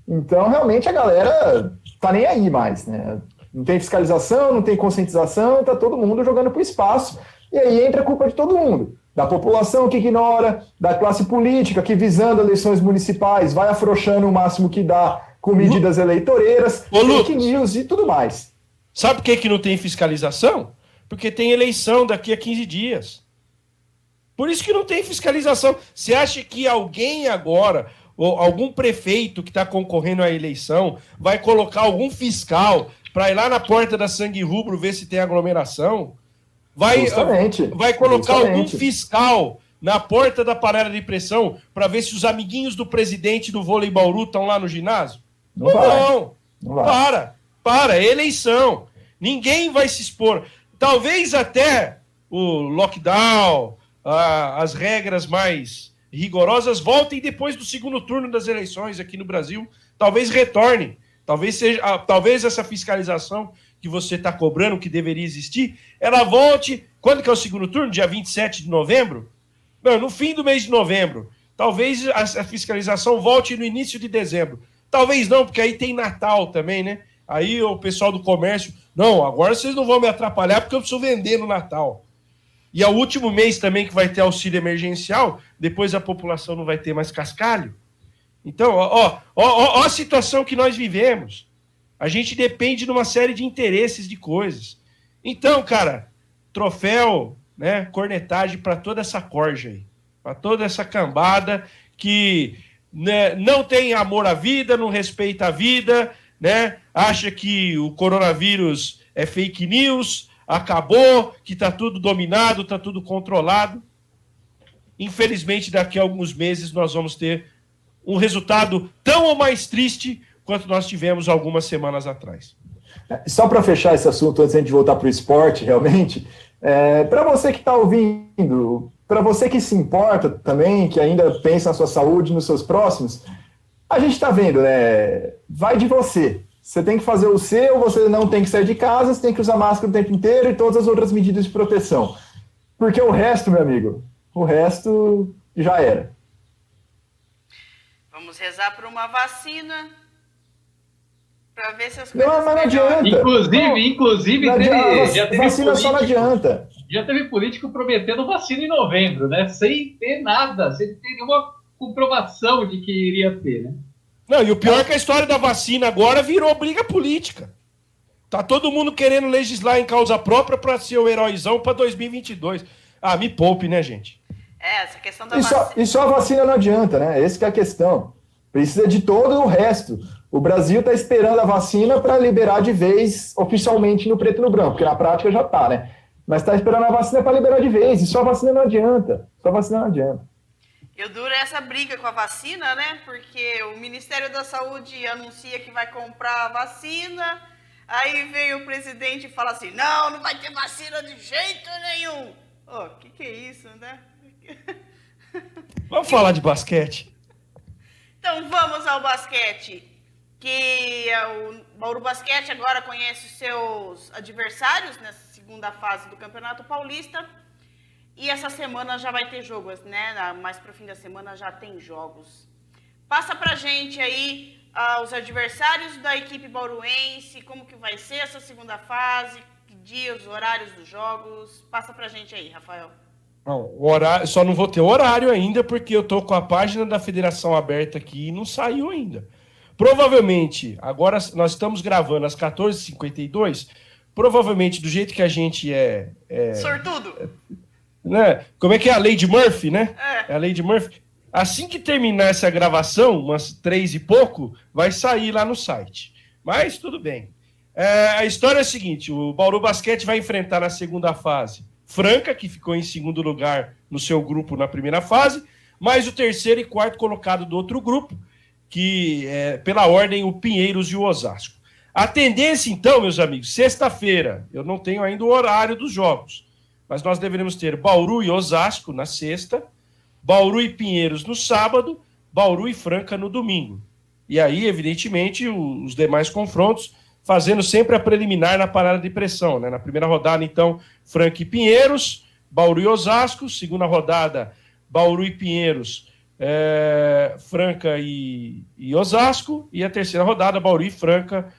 Então, realmente, a galera tá nem aí mais, né? Não tem fiscalização, não tem conscientização, tá todo mundo jogando pro espaço. E aí entra a culpa de todo mundo. Da população que ignora, da classe política que, visando eleições municipais, vai afrouxando o máximo que dá com medidas eleitoreiras, fake news e tudo mais. Sabe por que não tem fiscalização? Porque tem eleição daqui a 15 dias. Por isso que não tem fiscalização. Você acha que alguém agora, ou algum prefeito que está concorrendo à eleição, vai colocar algum fiscal para ir lá na porta da Sangue Rubro ver se tem aglomeração? Vai colocar algum fiscal na porta da panela de pressão para ver se os amiguinhos do presidente do vôlei Bauru estão lá no ginásio? Não vai. Para, é eleição. Ninguém vai se expor. Talvez até o lockdown, as regras mais rigorosas voltem depois do segundo turno das eleições aqui no Brasil. Talvez retorne. Talvez essa fiscalização que você está cobrando, que deveria existir, ela volte... Quando que é o segundo turno? Dia 27 de novembro? Não, no fim do mês de novembro. Talvez a fiscalização volte no início de dezembro. Talvez não, porque aí tem Natal também, né? Aí o pessoal do comércio... Não, agora vocês não vão me atrapalhar porque eu preciso vender no Natal. E é o último mês também que vai ter auxílio emergencial, depois a população não vai ter mais cascalho. Então, ó a situação que nós vivemos. A gente depende de uma série de interesses, de coisas. Então, cara, troféu, né, cornetagem para toda essa corja aí, para toda essa cambada que, né, não tem amor à vida, não respeita a vida, né, acha que o coronavírus é fake news, acabou, que está tudo dominado, está tudo controlado. Infelizmente, daqui a alguns meses nós vamos ter um resultado tão ou mais triste quanto nós tivemos algumas semanas atrás. Só para fechar esse assunto, antes de voltar para o esporte, realmente, para você que está ouvindo, para você que se importa também, que ainda pensa na sua saúde, nos seus próximos, a gente está vendo, né? Vai de você. Você tem que fazer o seu, você não tem que sair de casa, você tem que usar máscara o tempo inteiro e todas as outras medidas de proteção. Porque o resto, meu amigo, o resto já era. Vamos rezar por uma vacina para ver se as coisas não adianta. Inclusive já teve vacina só não adianta. Já teve político prometendo vacina em novembro, né? Sem ter nada, sem ter nenhuma comprovação de que iria ter, né? Não, e o pior é que a história da vacina agora virou briga política. Tá todo mundo querendo legislar em causa própria para ser o heróizão para 2022. Me poupe, né, gente? Essa questão da vacina. E só a vacina não adianta, né? Essa que é a questão. Precisa de todo o resto. O Brasil está esperando a vacina para liberar de vez oficialmente no preto e no branco, porque na prática já está, né? Mas está esperando a vacina para liberar de vez. E só a vacina não adianta. Só a vacina não adianta. Eu duro essa briga com a vacina, né? Porque o Ministério da Saúde anuncia que vai comprar a vacina, aí vem o presidente e fala assim, não vai ter vacina de jeito nenhum. Que é isso, né? Vamos falar de basquete? Então vamos ao basquete, que o Bauru Basquete agora conhece os seus adversários nessa segunda fase do Campeonato Paulista. E essa semana já vai ter jogos, né? Mais pro fim da semana já tem jogos. Passa pra gente aí os adversários da equipe bauruense, como que vai ser essa segunda fase, Que dias, horários dos jogos? Passa pra gente aí, Rafael. Não, o horário, só não vou ter horário ainda, porque eu tô com a página da federação aberta aqui e não saiu ainda. Provavelmente, agora nós estamos gravando às 14h52, provavelmente do jeito que a gente Sortudo! Né? Como é que é a lei de Murphy, né? É. É a lei de Murphy. Assim que terminar essa gravação, umas 3 e pouco, vai sair lá no site. Mas tudo bem. A história é a seguinte, o Bauru Basquete vai enfrentar na segunda fase Franca, que ficou em segundo lugar no seu grupo na primeira fase, mais o terceiro e quarto colocado do outro grupo, que é, pela ordem, o Pinheiros e o Osasco. A tendência, então, meus amigos, sexta-feira, eu não tenho ainda o horário dos jogos, mas nós deveremos ter Bauru e Osasco na sexta, Bauru e Pinheiros no sábado, Bauru e Franca no domingo. E aí, evidentemente, os demais confrontos, fazendo sempre a preliminar na parada de pressão, né? Na primeira rodada, então, Franca e Pinheiros, Bauru e Osasco, segunda rodada, Bauru e Pinheiros, Franca e Osasco, e a terceira rodada, Bauru e Franca,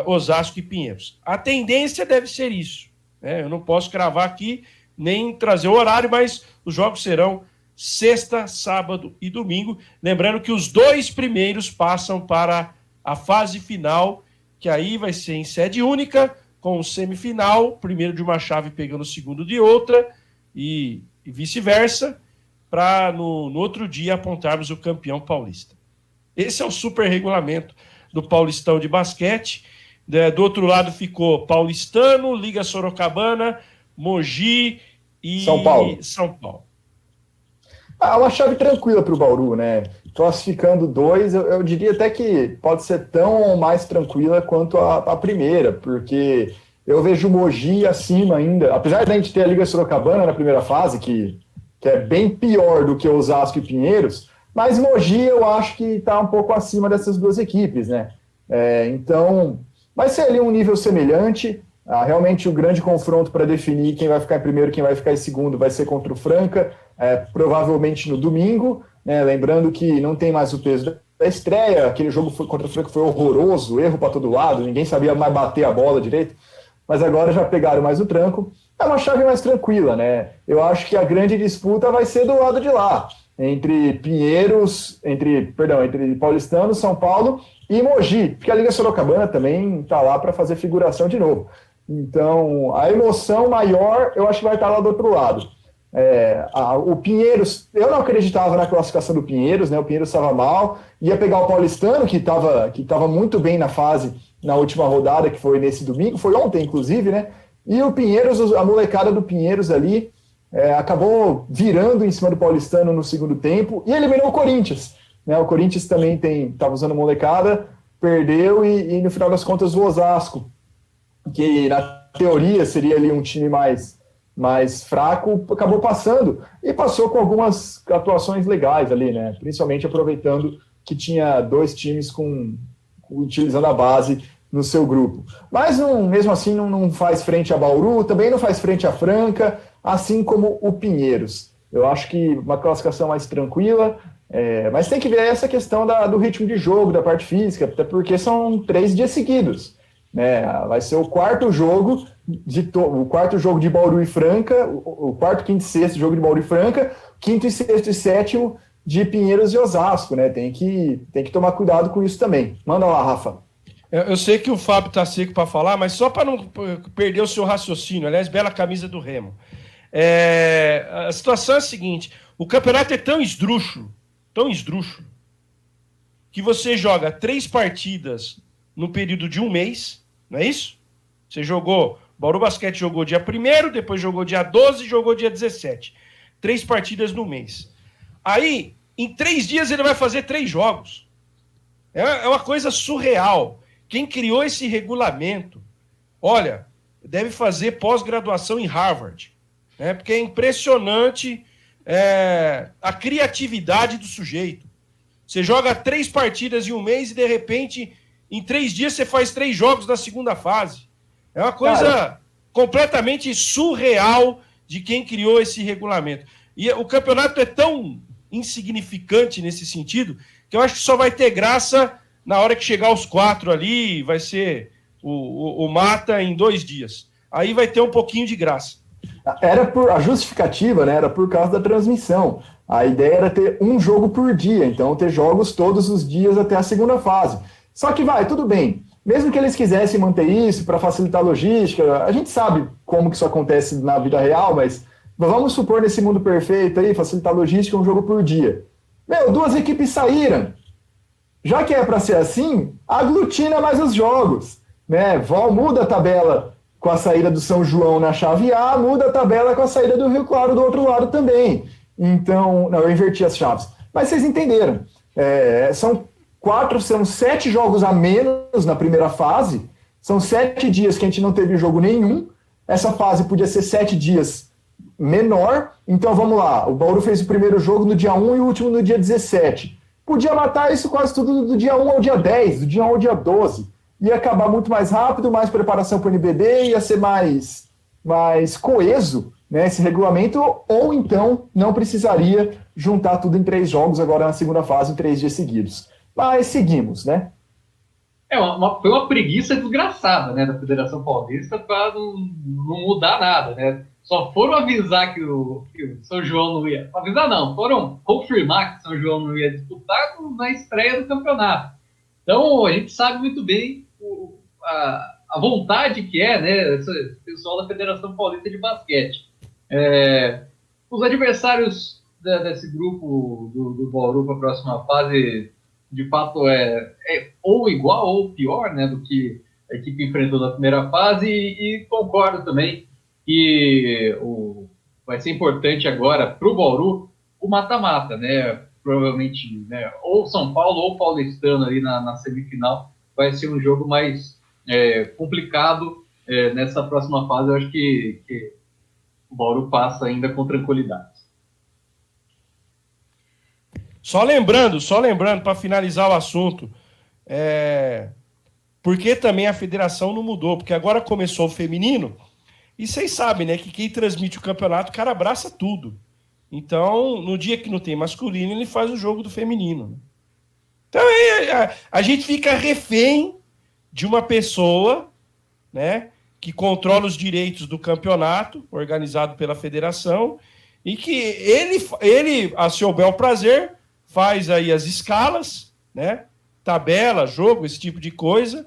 Osasco e Pinheiros. A tendência deve ser isso, né? Eu não posso cravar aqui, nem trazer o horário, mas os jogos serão sexta, sábado e domingo. Lembrando que os 2 primeiros passam para a fase final, que aí vai ser em sede única, com o semifinal, primeiro de uma chave pegando o segundo de outra, e vice-versa, para no outro dia apontarmos o campeão paulista. Esse é o super regulamento do Paulistão de basquete. Do outro lado ficou Paulistano, Liga Sorocabana, Mogi e São Paulo. Uma chave tranquila para o Bauru, né? Classificando 2, eu diria até que pode ser tão ou mais tranquila quanto a primeira, porque eu vejo o Mogi acima ainda, apesar de a gente ter a Liga Sorocabana na primeira fase, que é bem pior do que Osasco e Pinheiros, mas Mogi eu acho que está um pouco acima dessas duas equipes, né? Então, vai ser ali um nível semelhante. Realmente o grande confronto para definir quem vai ficar em primeiro e quem vai ficar em segundo vai ser contra o Franca, provavelmente no domingo, né? Lembrando que não tem mais o peso da estreia, aquele jogo contra o Franca foi horroroso, erro para todo lado, ninguém sabia mais bater a bola direito, mas agora já pegaram mais o tranco. É uma chave mais tranquila, né? Eu acho que a grande disputa vai ser do lado de lá, entre Paulistano, São Paulo e Mogi, porque a Liga Sorocabana também está lá para fazer figuração de novo. Então, a emoção maior, eu acho que vai estar lá do outro lado. O Pinheiros, eu não acreditava na classificação do Pinheiros, né? O Pinheiros estava mal, ia pegar o Paulistano, que estava muito bem na fase, na última rodada, que foi nesse domingo, foi ontem, inclusive, né? E o Pinheiros, a molecada do Pinheiros ali, acabou virando em cima do Paulistano no segundo tempo e eliminou o Corinthians, né? O Corinthians também estava usando molecada, perdeu e no final das contas o Osasco, que na teoria seria ali um time mais fraco, acabou passando e passou com algumas atuações legais ali, né? Principalmente aproveitando que tinha 2 times utilizando a base no seu grupo. Mas mesmo assim não faz frente a Bauru, também não faz frente a Franca, assim como o Pinheiros. Eu acho que uma classificação mais tranquila, mas tem que ver essa questão do ritmo de jogo, da parte física, até porque são 3 dias seguidos, né? Vai ser o quarto jogo de Bauru e Franca, o quarto, quinto e sexto jogo de Bauru e Franca, quinto e sexto e sétimo de Pinheiros e Osasco, né? Tem que tomar cuidado com isso também. Manda lá, Rafa. Eu sei que o Fábio tá seco para falar, mas só para não perder o seu raciocínio, aliás, bela camisa do Remo. A situação é a seguinte, o campeonato é tão esdrúxulo, que você joga 3 partidas no período de um mês, não é isso? Bauru Basquete jogou dia 1º, depois jogou dia 12 e jogou dia 17. 3 partidas no mês. Aí, em 3 dias ele vai fazer 3 jogos. É uma coisa surreal. Quem criou esse regulamento, olha, deve fazer pós-graduação em Harvard, né? Porque é impressionante a criatividade do sujeito. Você joga 3 partidas em um mês e, de repente, em 3 dias você faz 3 jogos da segunda fase. É uma coisa completamente surreal de quem criou esse regulamento. E o campeonato é tão insignificante nesse sentido que eu acho que só vai ter graça na hora que chegar os 4 ali, vai ser o mata em 2 dias. aí vai ter um pouquinho de graça. A justificativa, né, era por causa da transmissão. A ideia era ter um jogo por dia, então ter jogos todos os dias até a segunda fase. Só que tudo bem. Mesmo que eles quisessem manter isso para facilitar a logística, a gente sabe como que isso acontece na vida real, mas vamos supor nesse mundo perfeito aí, facilitar a logística, um jogo por dia. 2 equipes saíram. Já que é para ser assim, aglutina mais os jogos, né? Muda a tabela com a saída do São João na chave A, muda a tabela com a saída do Rio Claro do outro lado também. Então, eu inverti as chaves. Mas vocês entenderam. São 7 jogos a menos na primeira fase, são 7 dias que a gente não teve jogo nenhum, essa fase podia ser 7 dias menor, então vamos lá, o Bauru fez o primeiro jogo no dia 1 e o último no dia 17. Podia matar isso quase tudo do dia 1 ao dia 10, do dia 1 ao dia 12. Ia acabar muito mais rápido, mais preparação para o NBB, ia ser mais coeso, né, esse regulamento, ou então não precisaria juntar tudo em 3 jogos agora na segunda fase, em 3 dias seguidos. Mas seguimos, né? Foi uma preguiça desgraçada, né, da Federação Paulista para não mudar nada, né? Só foram avisar que o São João não ia... Avisar não, foram confirmar que o São João não ia disputar na estreia do campeonato. Então, a gente sabe muito bem a vontade que né, esse pessoal da Federação Paulista de Basquete. Os adversários desse grupo do Bauru para a próxima fase, de fato, é ou igual ou pior, né, do que a equipe enfrentou na primeira fase, e concordo também que vai ser importante agora para o Bauru o mata-mata, né? Provavelmente, né, ou São Paulo ou Paulistano ali na semifinal vai ser um jogo mais complicado nessa próxima fase. Eu acho que o Bauru passa ainda com tranquilidade. Só lembrando, para finalizar o assunto, porque também a federação não mudou, porque agora começou o feminino, e vocês sabem, né, que quem transmite o campeonato, o cara abraça tudo. Então, no dia que não tem masculino, ele faz o jogo do feminino. Então, a gente fica refém de uma pessoa, né, que controla os direitos do campeonato, organizado pela federação, e que ele a seu bel prazer, faz aí as escalas, né, tabela, jogo, esse tipo de coisa,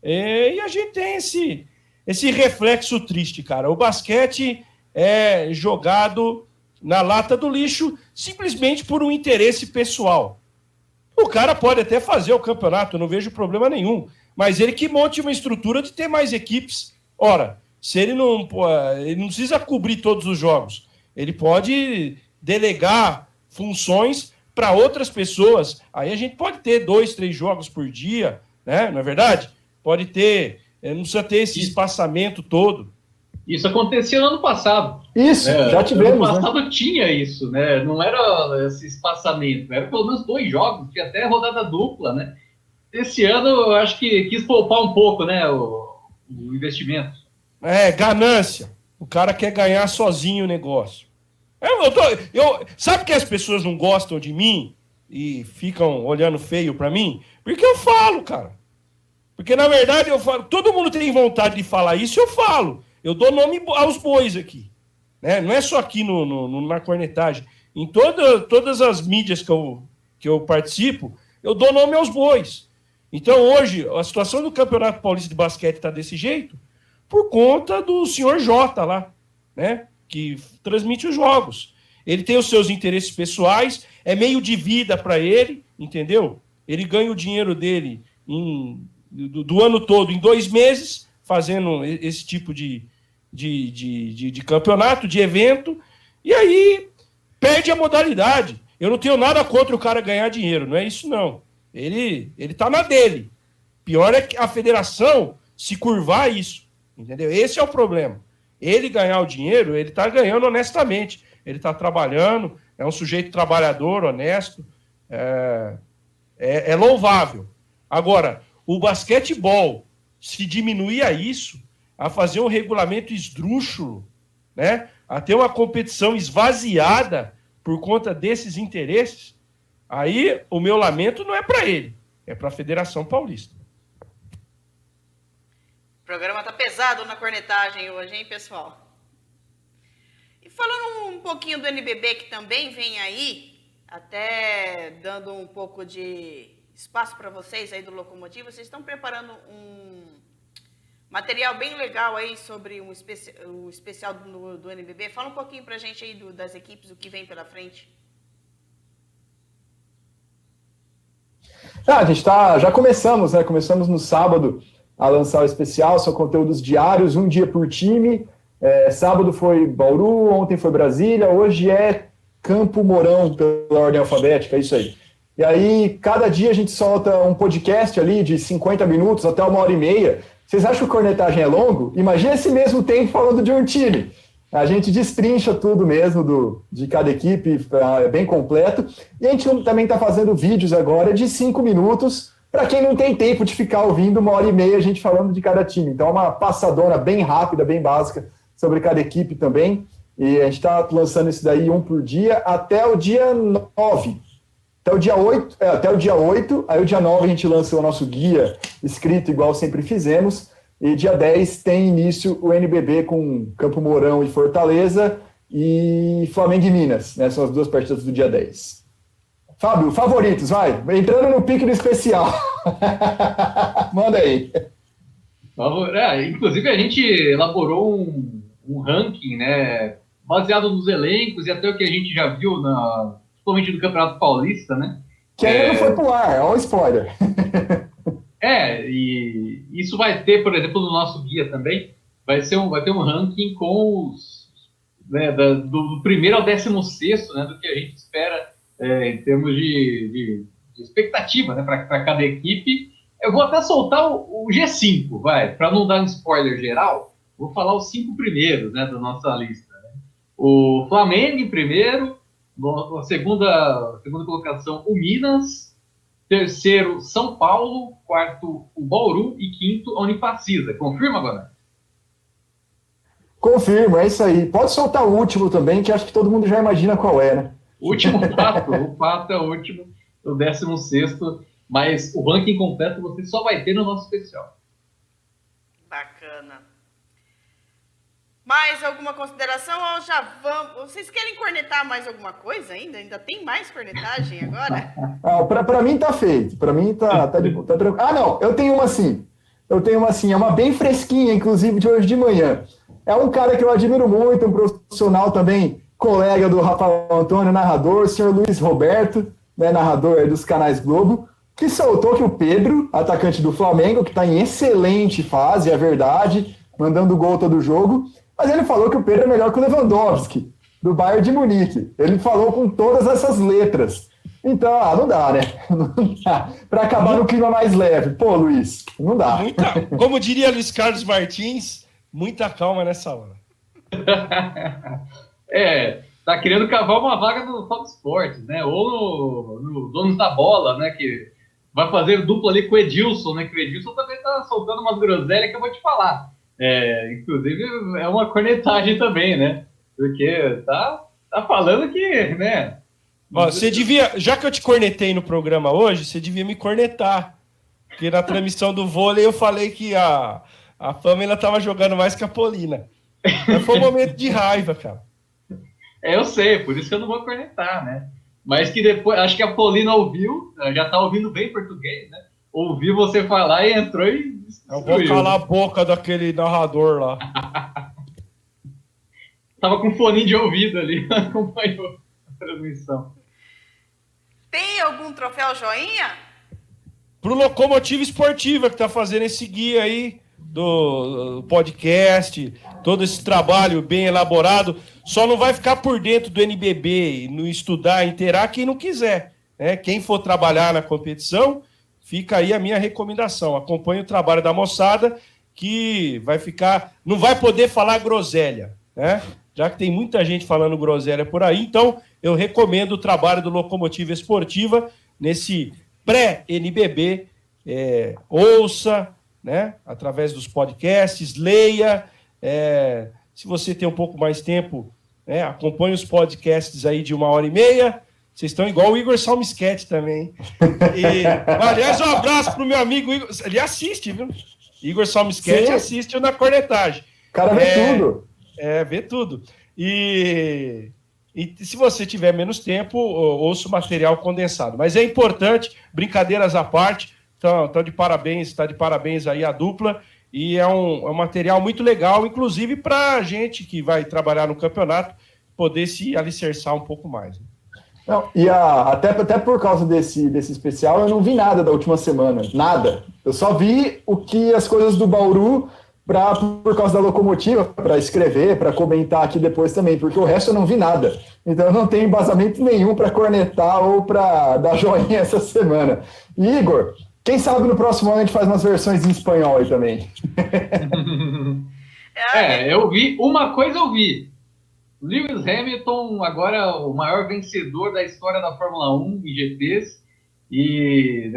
e a gente tem esse reflexo triste, cara. O basquete é jogado na lata do lixo simplesmente por um interesse pessoal. O cara pode até fazer o campeonato, eu não vejo problema nenhum, mas ele que monte uma estrutura de ter mais equipes. Ora, se ele não precisa cobrir todos os jogos, ele pode delegar funções para outras pessoas. Aí a gente pode ter 2, 3 jogos por dia, né? Não é verdade? Pode ter, não precisa ter esse espaçamento todo. Isso acontecia no ano passado. Isso, já tivemos. No ano passado tinha isso, né? Não era esse espaçamento, era pelo menos 2 jogos, tinha até rodada dupla, né? Esse ano eu acho que quis poupar um pouco, né? O investimento. Ganância. O cara quer ganhar sozinho o negócio. Sabe que as pessoas não gostam de mim e ficam olhando feio pra mim? Porque eu falo, cara. Porque, na verdade, eu falo. Todo mundo tem vontade de falar isso, eu falo. Eu dou nome aos bois aqui. Né? Não é só aqui na cornetagem. Em todas as mídias que eu participo, eu dou nome aos bois. Então, hoje, a situação do Campeonato Paulista de Basquete está desse jeito por conta do senhor Jota lá, né? Que transmite os jogos. Ele tem os seus interesses pessoais, é meio de vida para ele, entendeu? Ele ganha o dinheiro dele do ano todo em 2 meses, fazendo esse tipo de campeonato, de evento, e aí perde a modalidade. Eu não tenho nada contra o cara ganhar dinheiro, não é isso não. Ele tá na dele. Pior é que a federação se curvar a isso, entendeu? Esse é o problema. Ele ganhar o dinheiro, ele tá ganhando honestamente. Ele tá trabalhando, é um sujeito trabalhador, honesto, é louvável. Agora, o basquetebol, se diminuir a isso, a fazer um regulamento esdrúxulo, né? A ter uma competição esvaziada por conta desses interesses, aí o meu lamento não é para ele, é para a Federação Paulista. O programa tá pesado na cornetagem hoje, hein, pessoal? E falando um pouquinho do NBB, que também vem aí, até dando um pouco de espaço para vocês aí do Locomotiva, vocês estão preparando um material bem legal aí sobre o especial do NBB. Fala um pouquinho pra gente aí das equipes, o que vem pela frente. A gente já começamos, né? Começamos no sábado a lançar o especial, são conteúdos diários, um dia por time. Sábado foi Bauru, ontem foi Brasília, hoje é Campo Mourão, pela ordem alfabética, é isso aí. E aí, cada dia a gente solta um podcast ali de 50 minutos até 1h30. Vocês acham que a cornetagem é longo? Imagina esse mesmo tempo falando de um time. A gente destrincha tudo mesmo de cada equipe, é bem completo. E a gente também está fazendo vídeos agora de 5 minutos, para quem não tem tempo de ficar ouvindo 1h30 a gente falando de cada time. Então é uma passadona bem rápida, bem básica sobre cada equipe também. E a gente está lançando isso daí um por dia até o dia 9. Até o dia 8, aí o dia 9 a gente lança o nosso guia escrito, igual sempre fizemos. E dia 10 tem início o NBB com Campo Mourão e Fortaleza e Flamengo e Minas, né? São as 2 partidas do dia 10. Fábio, favoritos, vai. Entrando no pique do especial. Manda aí. Inclusive, a gente elaborou um ranking, né? Baseado nos elencos e até o que a gente já viu, principalmente no Campeonato Paulista, né? Que ainda não foi pro ar, olha o spoiler. E isso vai ter, por exemplo, no nosso guia também, vai ter um ranking com os, né, do primeiro ao 16º, né, do que a gente espera em termos de expectativa, né, para cada equipe. Eu vou até soltar o G5, para não dar um spoiler geral, vou falar os 5 primeiros, né, da nossa lista. Né? O Flamengo em primeiro, na segunda colocação o Minas, terceiro, São Paulo. Quarto, o Bauru. E quinto, a Unifacisa. Confirma, Guaná? Confirmo, é isso aí. Pode soltar o último também, que acho que todo mundo já imagina qual é, né? O último pato. O pato é o último, o 16º. Mas o ranking completo você só vai ter no nosso especial. Bacana. Mais alguma consideração ou já vamos? Vocês querem cornetar mais alguma coisa ainda? Ainda tem mais cornetagem agora? Para mim tá feito. Para mim tá tranquilo. Ah, não. Eu tenho uma assim. É uma bem fresquinha, inclusive, de hoje de manhã. É um cara que eu admiro muito, um profissional também, colega do Rafael Antônio, narrador, o senhor Luiz Roberto, né, narrador dos canais Globo, que soltou que o Pedro, atacante do Flamengo, que está em excelente fase, é verdade, mandando gol todo jogo, mas ele falou que o Pedro é melhor que o Lewandowski, do Bayern de Munique. Ele falou com todas essas letras. Então, não dá, né? Não dá. Para acabar no clima mais leve. Pô, Luiz, não dá. Como diria Luiz Carlos Martins, muita calma nessa hora. Tá querendo cavar uma vaga no Fox Sports, né? Ou no Donos da Bola, né? Que vai fazer dupla ali com o Edilson, né? Que o Edilson também tá soltando umas groselhas que eu vou te falar. Inclusive, é uma cornetagem também, né? Porque tá falando que, né? Ó, você devia, já que eu te cornetei no programa hoje, você devia me cornetar. Porque na transmissão do vôlei eu falei que a Pamela tava jogando mais que a Polina. Mas foi um momento de raiva, cara. Eu sei, por isso que eu não vou cornetar, né? Mas que depois, acho que a Polina ouviu, já tá ouvindo bem português, né? Ouviu você falar e entrou e destruiu. Eu vou calar a boca daquele narrador lá. Tava com fone de ouvido ali, acompanhou a transmissão. Tem algum troféu joinha? Pro Locomotiva Esportiva, que tá fazendo esse guia aí do podcast, todo esse trabalho bem elaborado. Só não vai ficar por dentro do NBB e não estudar, inteirar quem não quiser. Né? Quem for trabalhar na competição, fica aí a minha recomendação. Acompanhe o trabalho da moçada, que vai ficar... Não vai poder falar groselha, né? Já que tem muita gente falando groselha por aí. Então, eu recomendo o trabalho do Locomotiva Esportiva nesse pré-NBB. Ouça, né? Através dos podcasts, leia. Se você tem um pouco mais tempo, acompanhe os podcasts aí de 1h30. Vocês estão igual o Igor Salmisquete também. Aliás, um abraço pro meu amigo Igor. Ele assiste, viu? Igor Salmisquete assiste na cornetagem. O cara vê tudo. Vê tudo. E se você tiver menos tempo, ouça o material condensado. Mas é importante, brincadeiras à parte, tá de parabéns aí a dupla, e é um material muito legal, inclusive para a gente que vai trabalhar no campeonato, poder se alicerçar um pouco mais. Não, e até por causa desse especial, eu não vi nada da última semana, nada. Eu só vi as coisas do Bauru por causa da locomotiva, para escrever, para comentar aqui depois também, porque o resto eu não vi nada. Então eu não tenho embasamento nenhum para cornetar ou para dar joinha essa semana. E, Igor, quem sabe no próximo ano a gente faz umas versões em espanhol aí também. Eu vi, uma coisa eu vi. Lewis Hamilton, agora o maior vencedor da história da Fórmula 1 em GPs, e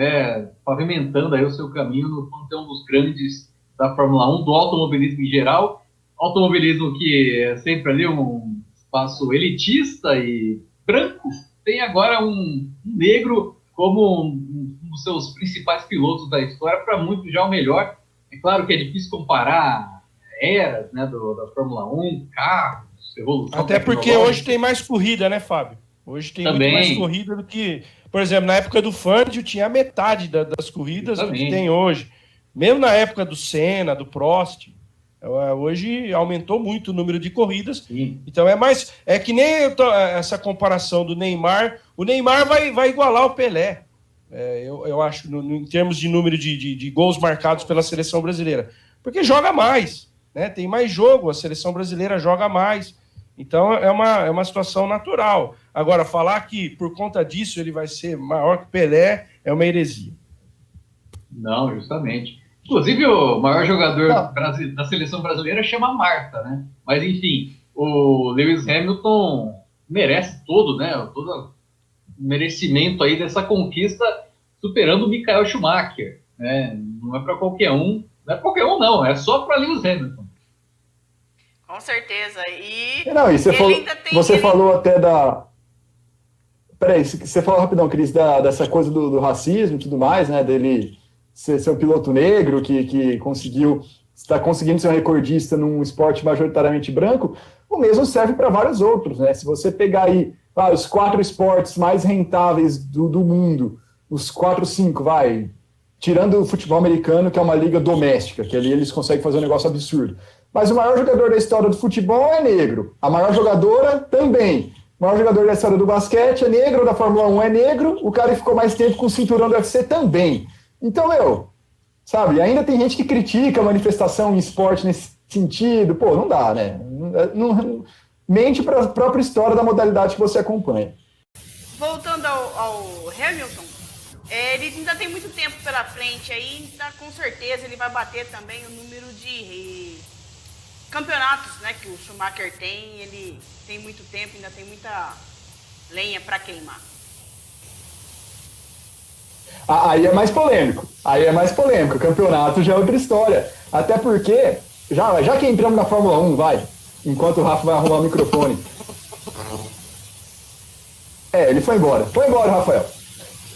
pavimentando aí o seu caminho no panteão dos grandes da Fórmula 1, do automobilismo em geral. Automobilismo que é sempre ali um espaço elitista e branco, tem agora um negro como um dos seus principais pilotos da história, para muitos já o melhor. É claro que é difícil comparar eras, né, da Fórmula 1, carros, evolução. Até porque hoje tem mais corrida, né, Fábio? Hoje tem muito mais corrida do que... Por exemplo, na época do Fangio tinha a metade das corridas do que tem hoje. Mesmo na época do Senna, do Prost, hoje aumentou muito o número de corridas. Sim. Então é que nem essa comparação do Neymar. O Neymar vai igualar o Pelé, eu acho, em termos de número de gols marcados pela seleção brasileira. Porque joga mais, né? Tem mais jogo, a seleção brasileira joga mais. Então é uma situação natural. Agora, falar que por conta disso ele vai ser maior que o Pelé é uma heresia. Não, justamente. Inclusive, o maior jogador da seleção brasileira chama Marta, né? Mas, enfim, o Lewis Hamilton merece todo o merecimento aí dessa conquista, superando o Michael Schumacher, né? Não é para qualquer um, não é qualquer um não, é só para Lewis Hamilton. Com certeza. E você falou até da... Peraí, você falou rapidão, Cris, dessa coisa do racismo e tudo mais, né? Dele ser um piloto negro que está conseguindo ser um recordista num esporte majoritariamente branco. O mesmo serve para vários outros, né? Se você pegar aí os 4 esportes mais rentáveis do mundo, os 4, 5, tirando o futebol americano, que é uma liga doméstica, que ali eles conseguem fazer um negócio absurdo. Mas o maior jogador da história do futebol é negro. A maior jogadora também. O maior jogador da história do basquete é negro, da Fórmula 1 é negro, o cara que ficou mais tempo com o cinturão do UFC também. Então, ainda tem gente que critica a manifestação em esporte nesse sentido. Pô, não dá, né? Mente para a própria história da modalidade que você acompanha. Voltando ao Hamilton, ele ainda tem muito tempo pela frente aí, com certeza ele vai bater também o número de campeonatos, né, que o Schumacher tem. Ele tem muito tempo, ainda tem muita lenha para queimar. Aí é mais polêmico. O campeonato já é outra história. Até porque, já que entramos na Fórmula 1, enquanto o Rafa vai arrumar o microfone. Ele foi embora. Foi embora, Rafael.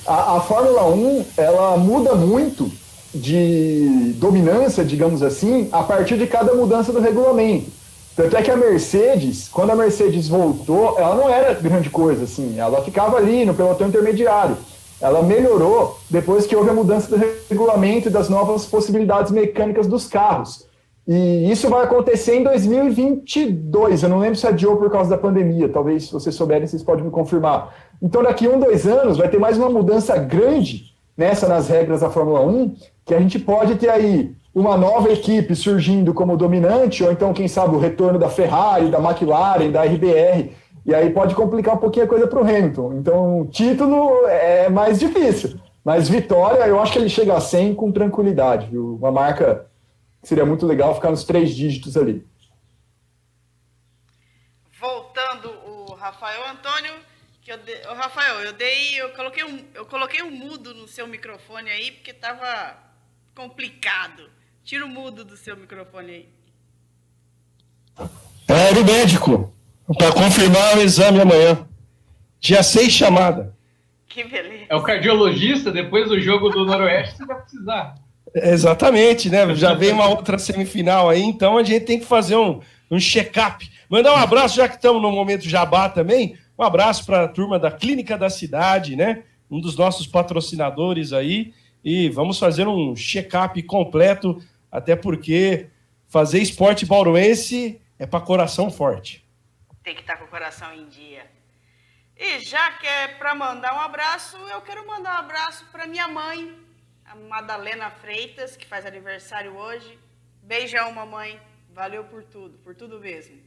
A Fórmula 1, ela muda muito de dominância, digamos assim, a partir de cada mudança do regulamento. Tanto é que a Mercedes, quando a Mercedes voltou, ela não era grande coisa, assim. Ela ficava ali no pelotão intermediário. Ela melhorou depois que houve a mudança do regulamento e das novas possibilidades mecânicas dos carros. E isso vai acontecer em 2022. Eu não lembro se adiou por causa da pandemia. Talvez, se vocês souberem, vocês podem me confirmar. Então, daqui 1, 2 anos, vai ter mais uma mudança grande nas regras da Fórmula 1, que a gente pode ter aí uma nova equipe surgindo como dominante, ou então, quem sabe, o retorno da Ferrari, da McLaren, da RBR. E aí pode complicar um pouquinho a coisa para o Hamilton. Então, título é mais difícil. Mas vitória, eu acho que ele chega a 100 com tranquilidade, viu? Uma marca que seria muito legal ficar nos 3 dígitos ali. Voltando o Rafael Antônio, Rafael, eu coloquei um mudo no seu microfone aí, porque estava complicado. Tira o mudo do seu microfone aí. Era o médico. Para confirmar o exame amanhã. Dia 6, chamada. Que beleza. É o cardiologista, depois do jogo do Noroeste, você vai precisar. Exatamente, né? Já vem uma outra semifinal aí, então a gente tem que fazer um check-up. Mandar um abraço, já que estamos no momento jabá também, um abraço para a turma da Clínica da Cidade, né? Um dos nossos patrocinadores aí, e vamos fazer um check-up completo, até porque fazer esporte bauruense é para coração forte. Tem que estar com o coração em dia. E já que é para mandar um abraço, eu quero mandar um abraço para minha mãe, a Madalena Freitas, que faz aniversário hoje. Beijão, mamãe. Valeu por tudo mesmo.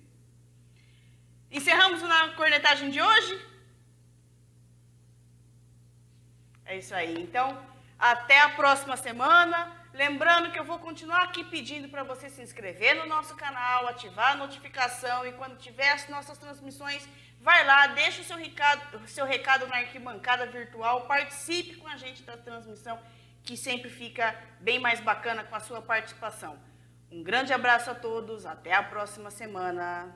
Encerramos na cornetagem de hoje? É isso aí. Então, até a próxima semana. Lembrando que eu vou continuar aqui pedindo para você se inscrever no nosso canal, ativar a notificação e quando tiver as nossas transmissões, vai lá, deixa o seu recado na arquibancada virtual, participe com a gente da transmissão, que sempre fica bem mais bacana com a sua participação. Um grande abraço a todos, até a próxima semana.